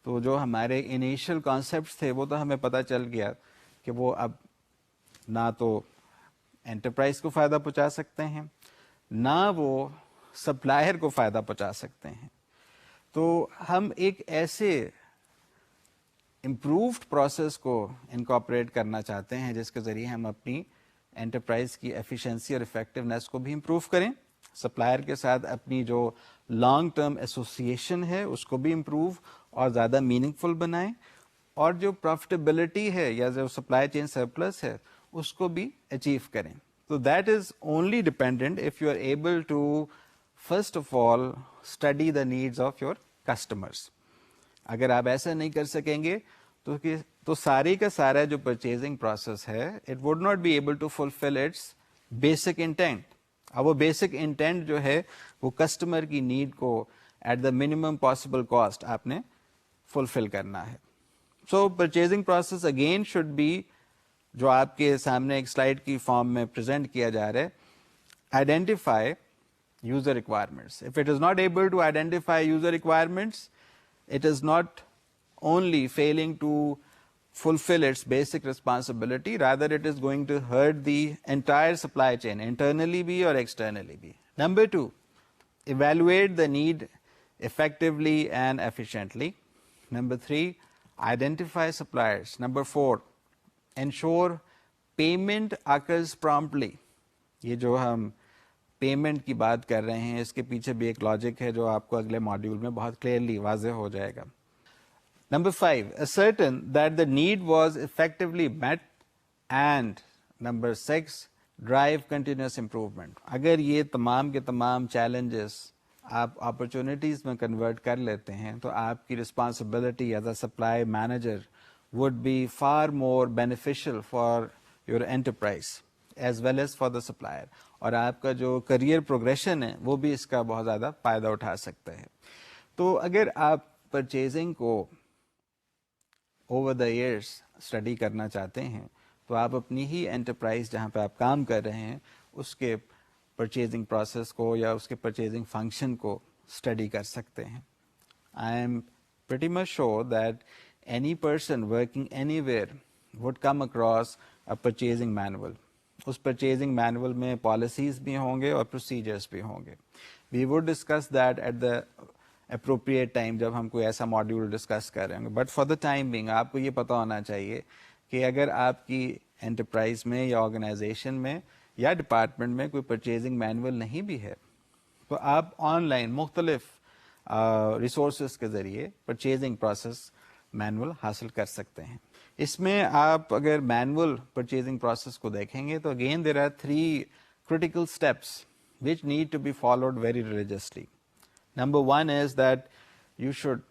تو جو ہمارے انیشیل کانسیپٹس تھے وہ تو ہمیں پتہ چل گیا کہ وہ اب نہ تو انٹرپرائز کو فائدہ پہنچا سکتے ہیں نہ وہ سپلائر کو فائدہ پہنچا سکتے ہیں. تو ہم ایک ایسے امپرووڈ پروسیس کو انکارپوریٹ کرنا چاہتے ہیں جس کے ذریعے ہم اپنی انٹرپرائز کی ایفیشنسی اور افیکٹونیس کو بھی امپروو کریں, سپلائر کے ساتھ اپنی جو لانگ ٹرم ایسوسیشن ہے اس کو بھی امپروو اور زیادہ میننگ فل بنائیں, اور جو پروفٹیبلٹی ہے یا جو سپلائی چین سرپلس ہے اس کو بھی اچیو کریں. تو that is only dependent of you are able to first of all study the needs of your customers. اگر آپ ایسا نہیں کر سکیں گے تو ساری کا سارا جو پرچیزنگ پروسیس ہے it would not be able to fulfil its basic intent. اب وہ بیسک انٹینٹ جو ہے وہ کسٹمر کی نیڈ کو at the minimum possible cost آپ نے فلفل کرنا ہے. So purchasing process again should be, جو آپ کے سامنے ایک سلائڈ کی فارم میں پریزنٹ کیا جا رہا ہے, identify user requirements. If it is not able to identify user requirements, it is not only failing to fulfill its basic responsibility, rather it is going to hurt the entire supply chain, internally bhi or externally bhi. Number 2, evaluate the need effectively and efficiently. Number 3, identify suppliers. Number 4, ensure payment occurs promptly. یہ جو ہم پیمنٹ کی بات کر رہے ہیں اس کے پیچھے بھی ایک لاجک ہے جو آپ کو اگلے ماڈیول میں بہت کلیئرلی واضح ہو جائے گا. Number 5, ascertain that the need was effectively met. And number 6, drive continuous improvement. اگر یہ تمام کے تمام چیلنجز آپ اپرچونیٹیز میں کنورٹ کر لیتے ہیں تو آپ کی responsibility as a supply manager would be far more beneficial for your enterprise as well as for the supplier. اور آپ کا جو کریئر پروگریشن ہے وہ بھی اس کا بہت زیادہ فائدہ اٹھا سکتا ہے. تو اگر آپ پرچیزنگ کو اوور دا ایئرس اسٹڈی کرنا چاہتے ہیں تو آپ اپنی ہی انٹرپرائز جہاں پہ آپ کام کر رہے ہیں اس کے پرچیزنگ پروسیس کو یا اس کے پرچیزنگ فنکشن کو اسٹڈی کر سکتے ہیں. I am pretty much sure that any person working anywhere would come across a purchasing manual. اس purchasing manual میں policies بھی ہوں گے اور procedures بھی ہوں گے. We would discuss that at the appropriate time جب ہم کوئی ایسا module discuss کر رہے ہوں گے. But for the time being آپ کو یہ پتہ ہونا چاہیے کہ اگر آپ کی enterprise میں یا organization میں یا department میں کوئی purchasing manual نہیں بھی ہے تو آپ آن لائن مختلف resources کے ذریعے purchasing process مینول حاصل کر سکتے ہیں. اس میں آپ اگر مینول پرچیزنگ پروسیس کو دیکھیں گے تو again there are 3 critical steps which need to be followed very religiously. Number 1 is that you should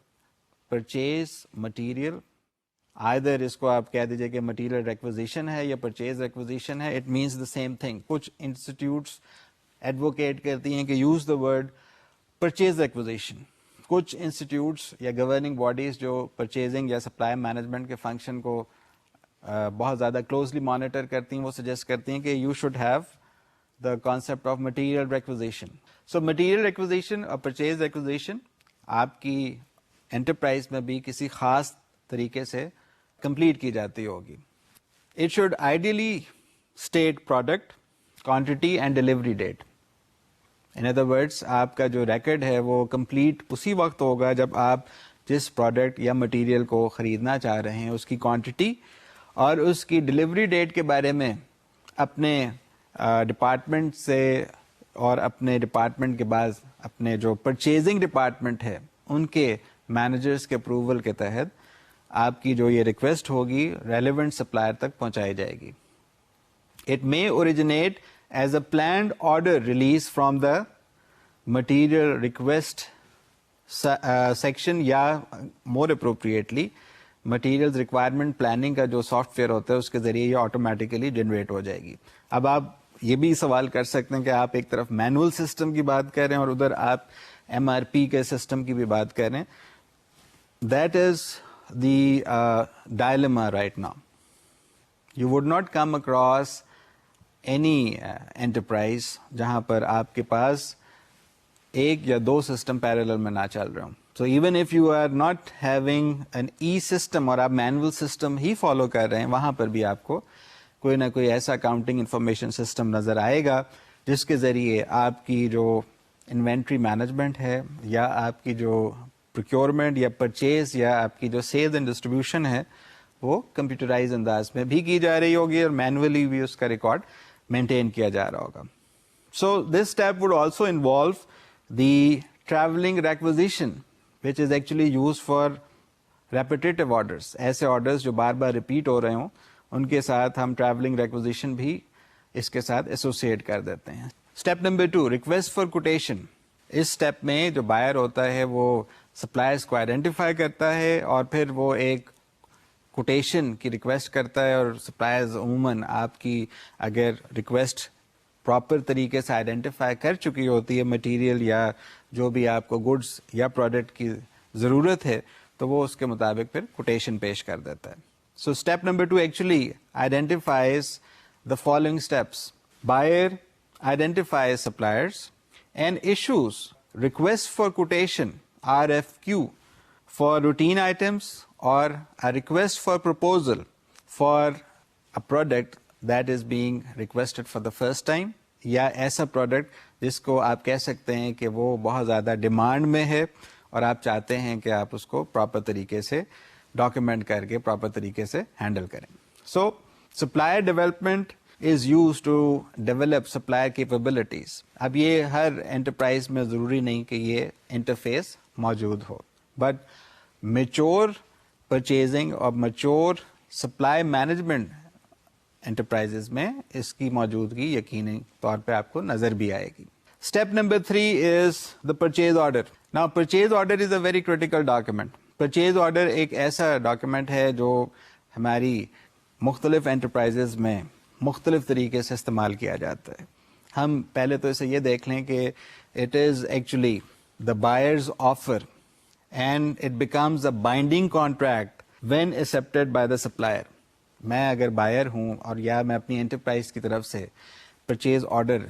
purchase material. Either اس کو آپ کہہ دیجئے کہ material requisition ہے یا purchase requisition ہے, it means the same thing. کچھ institutes advocate کرتی ہیں کہ use the word purchase requisition. کچھ انسٹیٹیوٹس یا گورننگ باڈیز جو پرچیزنگ یا سپلائی مینجمنٹ کے فنکشن کو بہت زیادہ کلوزلی مانیٹر کرتی ہیں وہ سجیسٹ کرتی ہیں کہ you should have the concept of material requisition. So material requisition اور پرچیز ریکوزیشن آپ کی انٹرپرائز میں بھی کسی خاص طریقے سے کمپلیٹ کی جاتی ہوگی. It should ideally state product, quantity and delivery date. In other words آپ کا جو ریکارڈ ہے وہ کمپلیٹ اسی وقت ہوگا جب آپ جس پروڈکٹ یا مٹیریل کو خریدنا چاہ رہے ہیں اس کی کوانٹٹی اور اس کی ڈلیوری ڈیٹ کے بارے میں اپنے ڈپارٹمنٹ سے اور اپنے ڈپارٹمنٹ کے بعد اپنے جو پرچیزنگ ڈپارٹمنٹ ہے ان کے مینیجرز کے اپروول کے تحت آپ کی جو یہ ریکویسٹ ہوگی ریلیونٹ سپلائر تک پہنچائی جائے گی. It may originate as a planned order release from the material request section یا more appropriately materials requirement planning کا جو سافٹ ویئر ہوتا ہے اس کے ذریعے یہ آٹومیٹیکلی جنریٹ ہو جائے گی. اب آپ یہ بھی سوال کر سکتے ہیں کہ آپ ایک طرف مینول سسٹم کی بات کر رہے ہیں اور ادھر آپ ایم آر پی کے سسٹم کی بھی بات کر رہے ہیں. That is the dilemma right now. You would not come across any enterprise جہاں پر آپ کے پاس ایک یا دو سسٹم پیرالل میں نہ چل رہے ہوں. So even if you are not having an E system اور آپ مینول سسٹم ہی فالو کر رہے ہیں, وہاں پر بھی آپ کو کوئی نہ کوئی ایسا اکاؤنٹنگ انفارمیشن سسٹم نظر آئے گا جس کے ذریعے آپ کی جو انوینٹری مینجمنٹ ہے یا آپ کی جو پروکیورمنٹ یا پرچیز یا آپ کی جو سیلز اینڈ ڈسٹریبیوشن ہے وہ کمپیوٹرائز انداز میں بھی کی جا رہی ہوگی اور مینولی بھی اس کا ریکارڈ مینٹین کیا جا رہا ہوگا. So this step would also involve the travelling requisition which is actually used for repetitive orders. ایسے آرڈرز جو بار بار ریپیٹ ہو رہے ہوں ان کے ساتھ ہم ٹریولنگ ریکوزیشن بھی اس کے ساتھ ایسوسیٹ کر دیتے ہیں. Step number 2, request for quotation. اس اسٹیپ میں جو بائر ہوتا ہے وہ سپلائرز کو آئیڈینٹیفائی کرتا ہے اور پھر وہ ایک کوٹیشن کی ریکویسٹ کرتا ہے, اور سپلائرز عموماً آپ کی اگر ریکویسٹ پراپر طریقے سے آئیڈینٹیفائی کر چکی ہوتی ہے مٹیریل یا جو بھی آپ کو گڈس یا پروڈکٹ کی ضرورت ہے تو وہ اس کے مطابق پھر کوٹیشن پیش کر دیتا ہے. So step number 2 actually identifies the following steps. Buyer identifies suppliers and issues request for quotation RFQ for routine items اور request for proposal for a product that is being requested for the first time, یا ایسا پروڈکٹ جس کو آپ کہہ سکتے ہیں کہ وہ بہت زیادہ ڈیمانڈ میں ہے اور آپ چاہتے ہیں کہ آپ اس کو پراپر طریقے سے ڈاکیومنٹ کر کے پراپر طریقے سے ہینڈل کریں. So supplier development is use to develop supplier capabilities. اب یہ ہر انٹرپرائز میں ضروری نہیں کہ یہ انٹرفیس موجود ہو, بٹ میچور پرچیزنگ اور میچور سپلائی مینجمنٹ انٹرپرائزز میں اس کی موجودگی یقینی طور پہ آپ کو نظر بھی آئے گی. Step number 3 is the purchase order. Now purchase order is a very critical document. Purchase order ایک ایسا ڈاکیومنٹ ہے جو ہماری مختلف انٹرپرائزز میں مختلف طریقے سے استعمال کیا جاتا ہے. ہم پہلے تو اسے یہ دیکھ لیں کہ it is actually the buyers offer and it becomes a binding contract when accepted by the supplier. میں اگر بائر ہوں اور یا میں اپنی انٹرپرائز کی طرف سے پرچیز آرڈر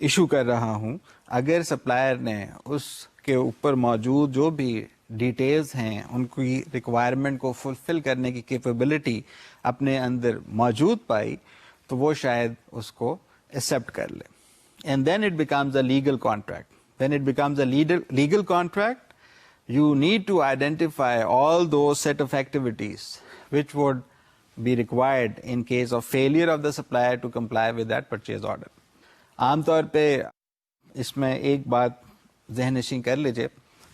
ایشو کر رہا ہوں, اگر سپلائر نے اس کے اوپر موجود جو بھی ڈیٹیلز ہیں ان کی ریکوائرمنٹ کو فلفل کرنے کی کیپیبلٹی اپنے اندر موجود پائی تو وہ شاید اس کو ایکسیپٹ کر لے. And then it becomes a legal contract. When it becomes a legal contract you need to identify all those set of activities which would be required in case of failure of the supplier to comply with that purchase order. عام طور پہ اس میں ایک بات ذہن نشین کر لیجئے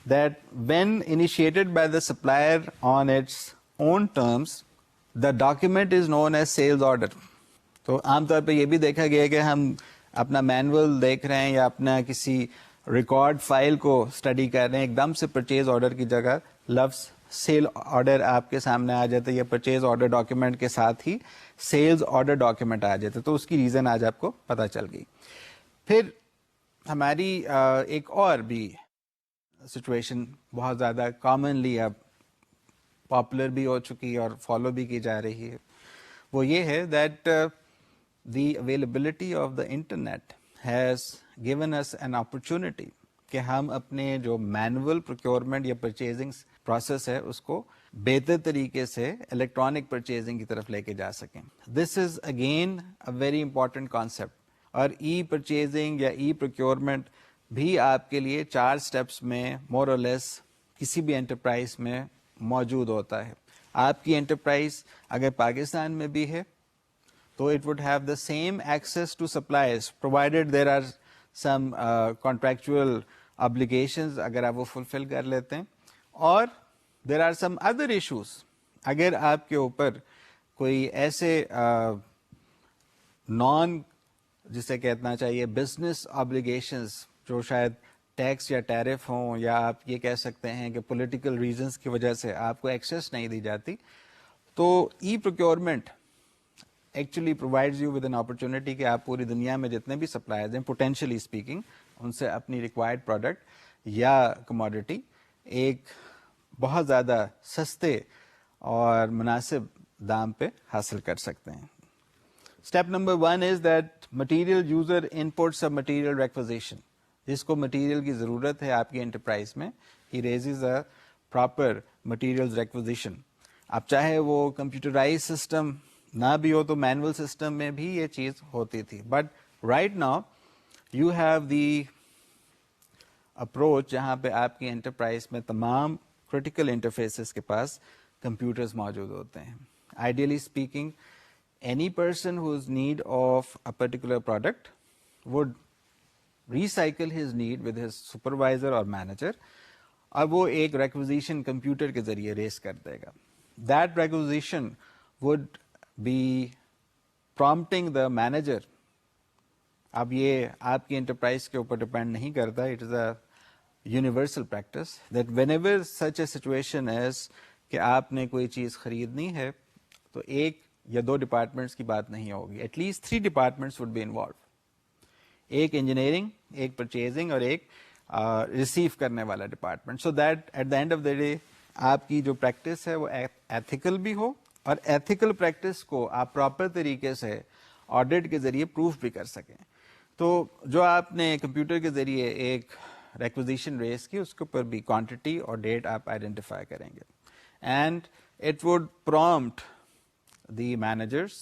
that when initiated by the supplier on its own terms, the document is known as sales order. تو عام طور پہ یہ بھی دیکھا گیا کہ ہم اپنا مینول دیکھ رہے ہیں یا اپنا کسی ریکارڈ فائل کو اسٹڈی کر رہے ہیں, ایک دم سے پرچیز آرڈر کی جگہ لفظ سیل آرڈر آپ کے سامنے آ جاتا ہے یا پرچیز آرڈر ڈاکیومنٹ کے ساتھ ہی سیلز آرڈر ڈاکیومنٹ آ جاتا ہے. تو اس کی ریزن آج آپ کو پتہ چل گئی. پھر ہماری ایک اور بھی سچویشن بہت زیادہ کامنلی اب پاپولر بھی ہو چکی اور فالو بھی کی جا رہی ہے, وہ یہ ہے that the availability of the internet has given us an opportunity کہ ہم اپنے جو مینول پروکیورمنٹ یا پرچیزنگ پروسیس ہے اس کو بہتر طریقے سے الیکٹرانک پرچیزنگ کی طرف لے کے جا سکیں. This is again a very important concept. اور ای پرچیزنگ یا ای پروکیورمنٹ بھی آپ کے لیے 4 اسٹیپس میں مور اور لیس کسی بھی انٹرپرائز میں موجود ہوتا ہے. آپ کی انٹرپرائز اگر پاکستان میں بھی ہے so it would have the same access to suppliers provided there are some contractual obligations اگر آپ وہ fulfill کر لیتے ہیں, اور there are some other issues اگر آپ کے اوپر کوئی ایسے نان جسے کہنا چاہیے بزنس obligations جو شاید ٹیکس یا ٹیرف ہوں یا آپ یہ کہہ سکتے ہیں کہ پولیٹیکل ریزنس کی وجہ سے آپ کو ایکسیس نہیں دی جاتی, تو e procurement actually provides you with an opportunity کہ آپ پوری دنیا میں جتنے بھی سپلائرز ہیں پوٹینشلی اسپیکنگ ان سے اپنی ریکوائرڈ پروڈکٹ یا کموڈٹی ایک بہت زیادہ سستے اور مناسب دام پہ حاصل کر سکتے ہیں. Step number 1 is that material user inputs a material requisition. جس کو مٹیریل کی ضرورت ہے آپ کی انٹرپرائز میں, he raises a proper material requisition. اب چاہے وہ کمپیوٹرائز سسٹم نہ بھی ہو تو مینول سسٹم میں بھی یہ چیز ہوتی تھی, but right now you have the approach جہاں پہ آپ کی انٹرپرائز میں تمام کریٹیکل انٹرفیسز کے پاس کمپیوٹرز موجود ہوتے ہیں. Ideally speaking, any person whose need of a particular product would recycle his need with his supervisor or manager, اور وہ ایک ریکوزیشن کمپیوٹر کے ذریعے ریس کر دے گا. That requisition would be prompting the manager. اب یہ آپ کی انٹرپرائز کے اوپر ڈپینڈ نہیں کرتا, it is a universal practice that when ever such a situation as کہ آپ نے کوئی چیز خریدنی ہے تو ایک یا 2 ڈپارٹمنٹس کی بات نہیں ہوگی, at least 3 departments would be involved. ایک انجینئرنگ, ایک پرچیزنگ اور ایک ریسیو کرنے والا department, so that at the end of the day آپ کی جو پریکٹس ہے وہ ایتھیکل بھی ہو, اور ایتھیکل پریکٹس کو آپ پراپر طریقے سے آڈٹ کے ذریعے پروف بھی کر سکیں. تو جو آپ نے کمپیوٹر کے ذریعے ایک ریکوزیشن ریس کی, اس کے اوپر بھی کوانٹٹی اور ڈیٹ آپ آئیڈینٹیفائی کریں گے, and it would prompt the managers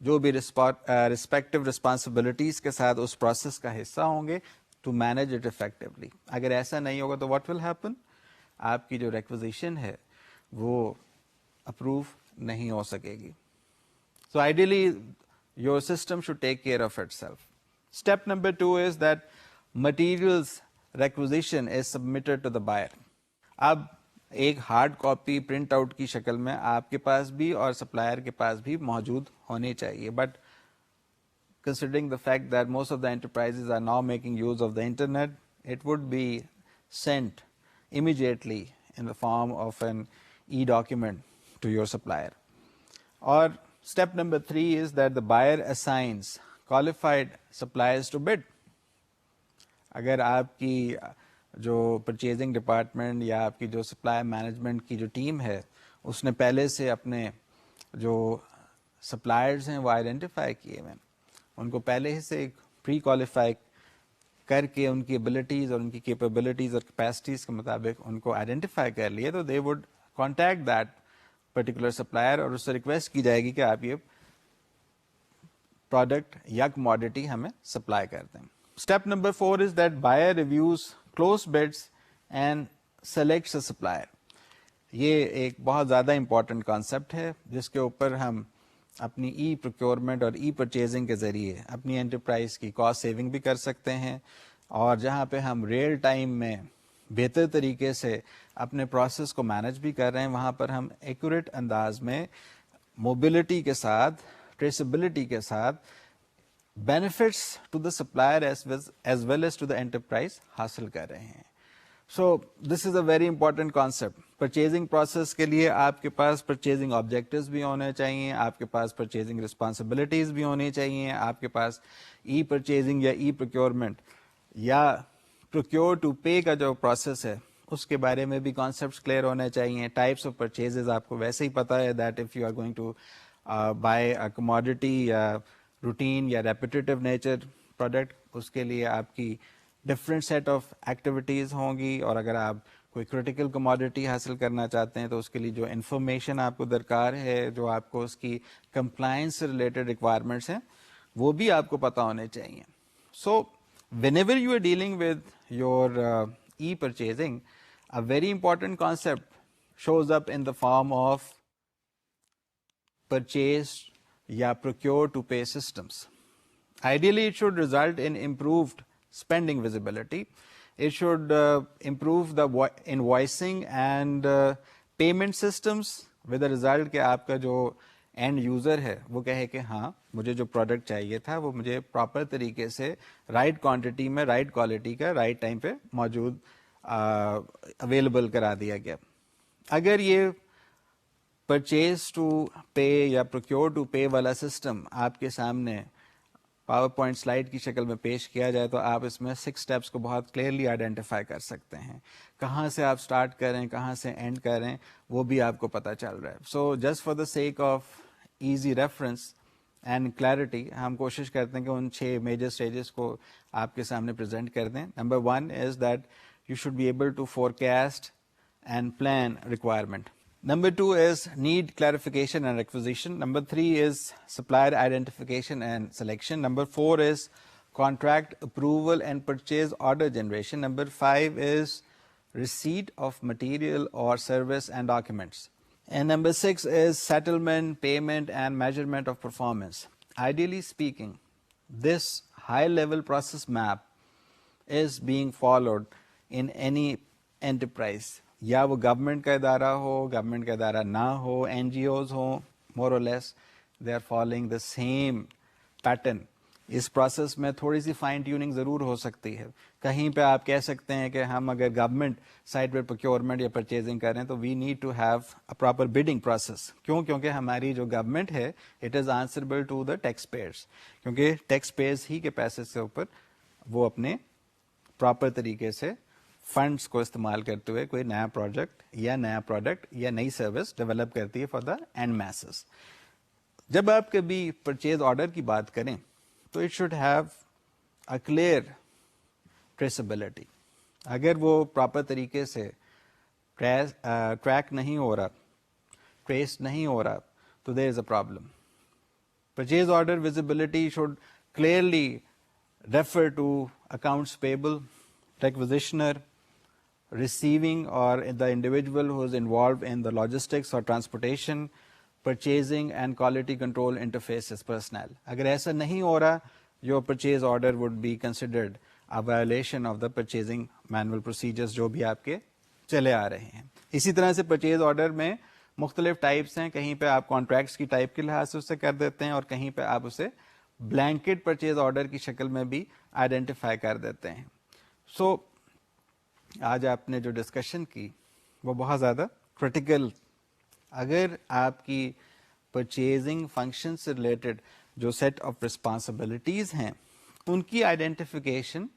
جو بھی ریسپیکٹو ریسپانسبلٹیز کے ساتھ اس پروسیس کا حصہ ہوں گے ٹو مینیج اٹ افیکٹولی. اگر ایسا نہیں ہوگا تو واٹ ول ہیپن, آپ کی جو ریکوزیشن ہے وہ اپروو نہیں ہو سکے گی. So ideally your system should take care of itself. Step number 2 is that materials requisition is submitted to the buyer. اب ایک ہارڈ کاپی پرنٹ آؤٹ کی شکل میں آپ کے پاس بھی اور سپلائر کے پاس بھی موجود ہونی چاہیے, but considering the fact that most of the enterprises are now making use of the internet, it would be sent immediately in the form of an e-document to your supplier. Or step number 3 is that the buyer assigns qualified suppliers to bid. اگر آپ کی جو پرچیزنگ ڈپارٹمنٹ یا آپ کی جو سپلائی مینجمنٹ کی جو ٹیم ہے اس نے پہلے سے اپنے جو سپلائرز ہیں وہ آئیڈینٹیفائی کیے ہوئے, ان کو پہلے ہی سے ایک پری کوالیفائی کر کے ان کی ایبلٹیز اور ان کی کیپیبلٹیز اور کیپیسٹیز کے مطابق ان کو آئیڈینٹیفائی کر لیے, تو they would contact that particular supplier اور اس سے ریکویسٹ کی جائے گی کہ آپ یہ پروڈکٹ یا کموڈٹی ہمیں سپلائی کر دیں. Step number 4 is that buyer reviews close bids and selects a supplier. یہ ایک بہت زیادہ امپورٹنٹ کانسیپٹ ہے جس کے اوپر ہم اپنی ای پروکیورمنٹ اور ای پرچیزنگ کے ذریعے اپنی انٹرپرائز کی کاسٹ سیونگ بھی کر سکتے ہیں, اور جہاں پہ ہم ریئل ٹائم میں بہتر طریقے سے اپنے پروسیس کو مینج بھی کر رہے ہیں, وہاں پر ہم ایکوریٹ انداز میں موبلٹی کے ساتھ, ٹریسبلٹی کے ساتھ benefits to the supplier as well as to the enterprise حاصل کر رہے ہیں. So this is a very important concept. Purchasing process کے لیے آپ کے پاس پرچیزنگ آبجیکٹیوز بھی ہونے چاہیے, آپ کے پاس پرچیزنگ رسپانسبلٹیز بھی ہونی چاہیے, آپ کے پاس ای پرچیزنگ یا ای پروکیورمنٹ یا پروکیور ٹو پے کا جو پروسیس ہے اس کے بارے میں بھی کانسیپٹس کلیئر ہونے چاہیے. ٹائپس آف پرچیزز آپ کو ویسے ہی پتہ ہے that if you are going to buy a commodity یا روٹین یا ریپیٹیو نیچر پروڈکٹ, اس کے لیے آپ کی ڈفرینٹ سیٹ آف ایکٹیویٹیز ہوں گی, اور اگر آپ کوئی کریٹیکل کموڈٹی حاصل کرنا چاہتے ہیں تو اس کے لیے جو انفارمیشن آپ کو درکار ہے, جو آپ کو اس کی کمپلائنس سے ریلیٹڈ ریکوائرمنٹس ہیں وہ بھی آپ کو پتہ ہونے چاہیے. So whenever you are dealing with your E purchasing, a very important concept shows up in the form of purchase یا procure to pay systems. Ideally, it should result in improved spending visibility. It should improve the invoicing and payment systems with the result کہ آپ کا جو اینڈ یوزر ہے وہ کہے کہ ہاں مجھے جو پروڈکٹ چاہیے تھا وہ مجھے پراپر طریقے سے رائٹ کوانٹٹی میں رائٹ کوالٹی کا رائٹ ٹائم پہ موجود اویلیبل کرا دیا گیا. اگر یہ پرچیز ٹو پے یا پروکیور ٹو پے والا سسٹم آپ کے سامنے پاور پوائنٹ سلائڈ کی شکل میں پیش کیا جائے تو آپ اس میں 6 اسٹیپس کو بہت کلیئرلی آئیڈینٹیفائی کر سکتے ہیں. کہاں سے آپ اسٹارٹ کریں, کہاں سے اینڈ کریں, وہ بھی آپ کو پتہ چل رہا ہے. So just for the sake of easy reference and clarity ہم کوشش کرتے ہیں کہ ان 6 میجر اسٹیجز کو آپ کے سامنے پریزنٹ کر دیں. Number 1 is that you should be able to forecast and plan requirement. Number 2 is need clarification and requisition. Number 3 is supplier identification and selection. Number 4 is contract approval and purchase order generation. Number 5 is receipt of material or service and documents. And number 6 is settlement, payment and measurement of performance. Ideally speaking, this high-level process map is being followed in any enterprise. یا وہ گورنمنٹ کا ادارہ ہو, گورنمنٹ کا ادارہ نہ ہو, این جی اوز ہوں, more or less they are following the same pattern. اس پروسیس میں تھوڑی سی فائن ٹیوننگ ضرور ہو سکتی ہے. کہیں پہ آپ کہہ سکتے ہیں کہ ہم اگر گورنمنٹ سائٹ پہ پروکیورمنٹ یا پرچیزنگ کریں تو we need to have a proper bidding process. کیوں؟ کیونکہ ہماری جو گورنمنٹ ہے it is answerable to the taxpayers, کیونکہ ٹیکس پیئرس ہی کے پیسے سے اوپر وہ اپنے پراپر طریقے سے فنڈس کو استعمال کرتے ہوئے کوئی نیا پروجیکٹ یا نیا پروڈکٹ یا نئی سروس ڈیولپ کرتی ہے فار دا اینڈ میسز. جب آپ کبھی پرچیز آرڈر کی بات کریں تو it should have a clear traceability. اگر وہ پراپر طریقے سے ٹریک نہیں ہو رہا, ٹریس نہیں ہو رہا, تو there is a problem. Purchase order visibility should clearly refer to accounts payable, requisitioner, receiving or the individual who is involved in the logistics or transportation, purchasing and quality control interfaces personnel. اگر ایسا نہیں ہو رہا, your purchase order would be considered a violation of the purchasing manual procedures جو بھی آپ کے چلے آ رہے ہیں. اسی طرح سے پرچیز آرڈر میں مختلف ٹائپس ہیں. کہیں پہ آپ کانٹریکٹس کی ٹائپ کے لحاظ سے اسے کر دیتے ہیں اور کہیں پہ آپ اسے بلینکٹ پرچیز آرڈر کی شکل میں بھی آئیڈینٹیفائی کر دیتے ہیں. سو آج آپ نے جو ڈسکشن کی وہ بہت زیادہ کریٹیکل. اگر آپ کی پرچیزنگ فنکشن سے ریلیٹڈ جو سیٹ آف رسپانسبلٹیز ہیں ان کی آئیڈینٹیفیکیشن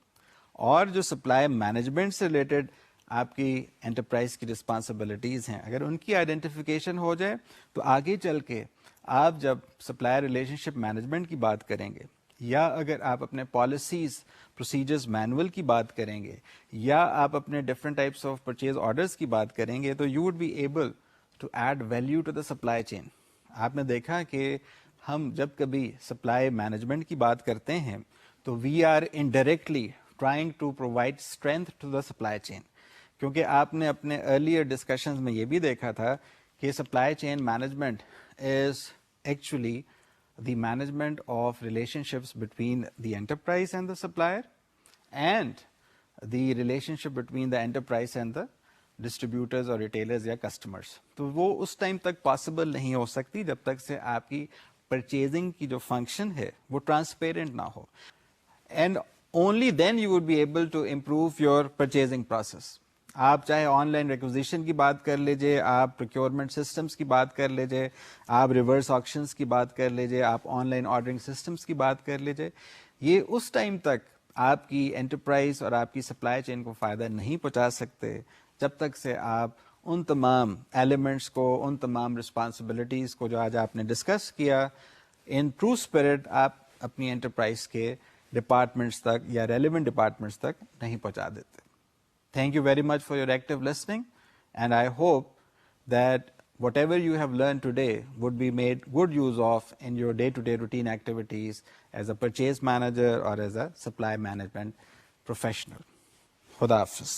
اور جو سپلائی مینجمنٹ سے ریلیٹڈ آپ کی انٹرپرائز کی رسپانسبلٹیز ہیں, اگر ان کی آئیڈینٹیفیکیشن ہو جائے تو آگے چل کے آپ جب سپلائر ریلیشن شپ مینجمنٹ کی بات کریں گے یا اگر آپ اپنے پالیسیز پروسیجرز مینول کی بات کریں گے یا آپ اپنے different types of purchase orders کی بات کریں گے تو you would be able to add value to the supply chain. آپ نے دیکھا کہ ہم جب کبھی سپلائی مینجمنٹ کی بات کرتے ہیں تو we are indirectly trying to provide strength to the supply chain, کیونکہ آپ نے اپنے ارلیئر ڈسکشنز میں یہ بھی دیکھا تھا کہ supply chain management is actually the management of relationships between the enterprise and the supplier and the relationship between the enterprise and the distributors or retailers یا customers. تو وہ اس ٹائم تک پاسبل نہیں ہو سکتی جب تک سے آپ کی پرچیزنگ کی جو فنکشن ہے وہ ٹرانسپیرنٹ نہ ہو. And only then you would be able to improve your purchasing process. آپ چاہے آن لائن ریکوزیشن کی بات کر لیجئے, آپ پروکیورمنٹ سسٹمز کی بات کر لیجئے, آپ ریورس آکشنز کی بات کر لیجئے, آپ آن لائن آرڈرنگ سسٹمز کی بات کر لیجئے, یہ اس ٹائم تک آپ کی انٹرپرائز اور آپ کی سپلائی چین کو فائدہ نہیں پہنچا سکتے جب تک سے آپ ان تمام ایلیمنٹس کو, ان تمام رسپانسبلٹیز کو جو آج آپ نے ڈسکس کیا ان ٹرو اسپرٹ آپ اپنی انٹرپرائز کے ڈپارٹمنٹس تک یا ریلیونٹ ڈپارٹمنٹس تک نہیں پہنچا دیتے. Thank you very much for your active listening, and I hope that whatever you have learned today would be made good use of in your day-to-day routine activities as a purchase manager or as a supply management professional. Khuda Hafiz.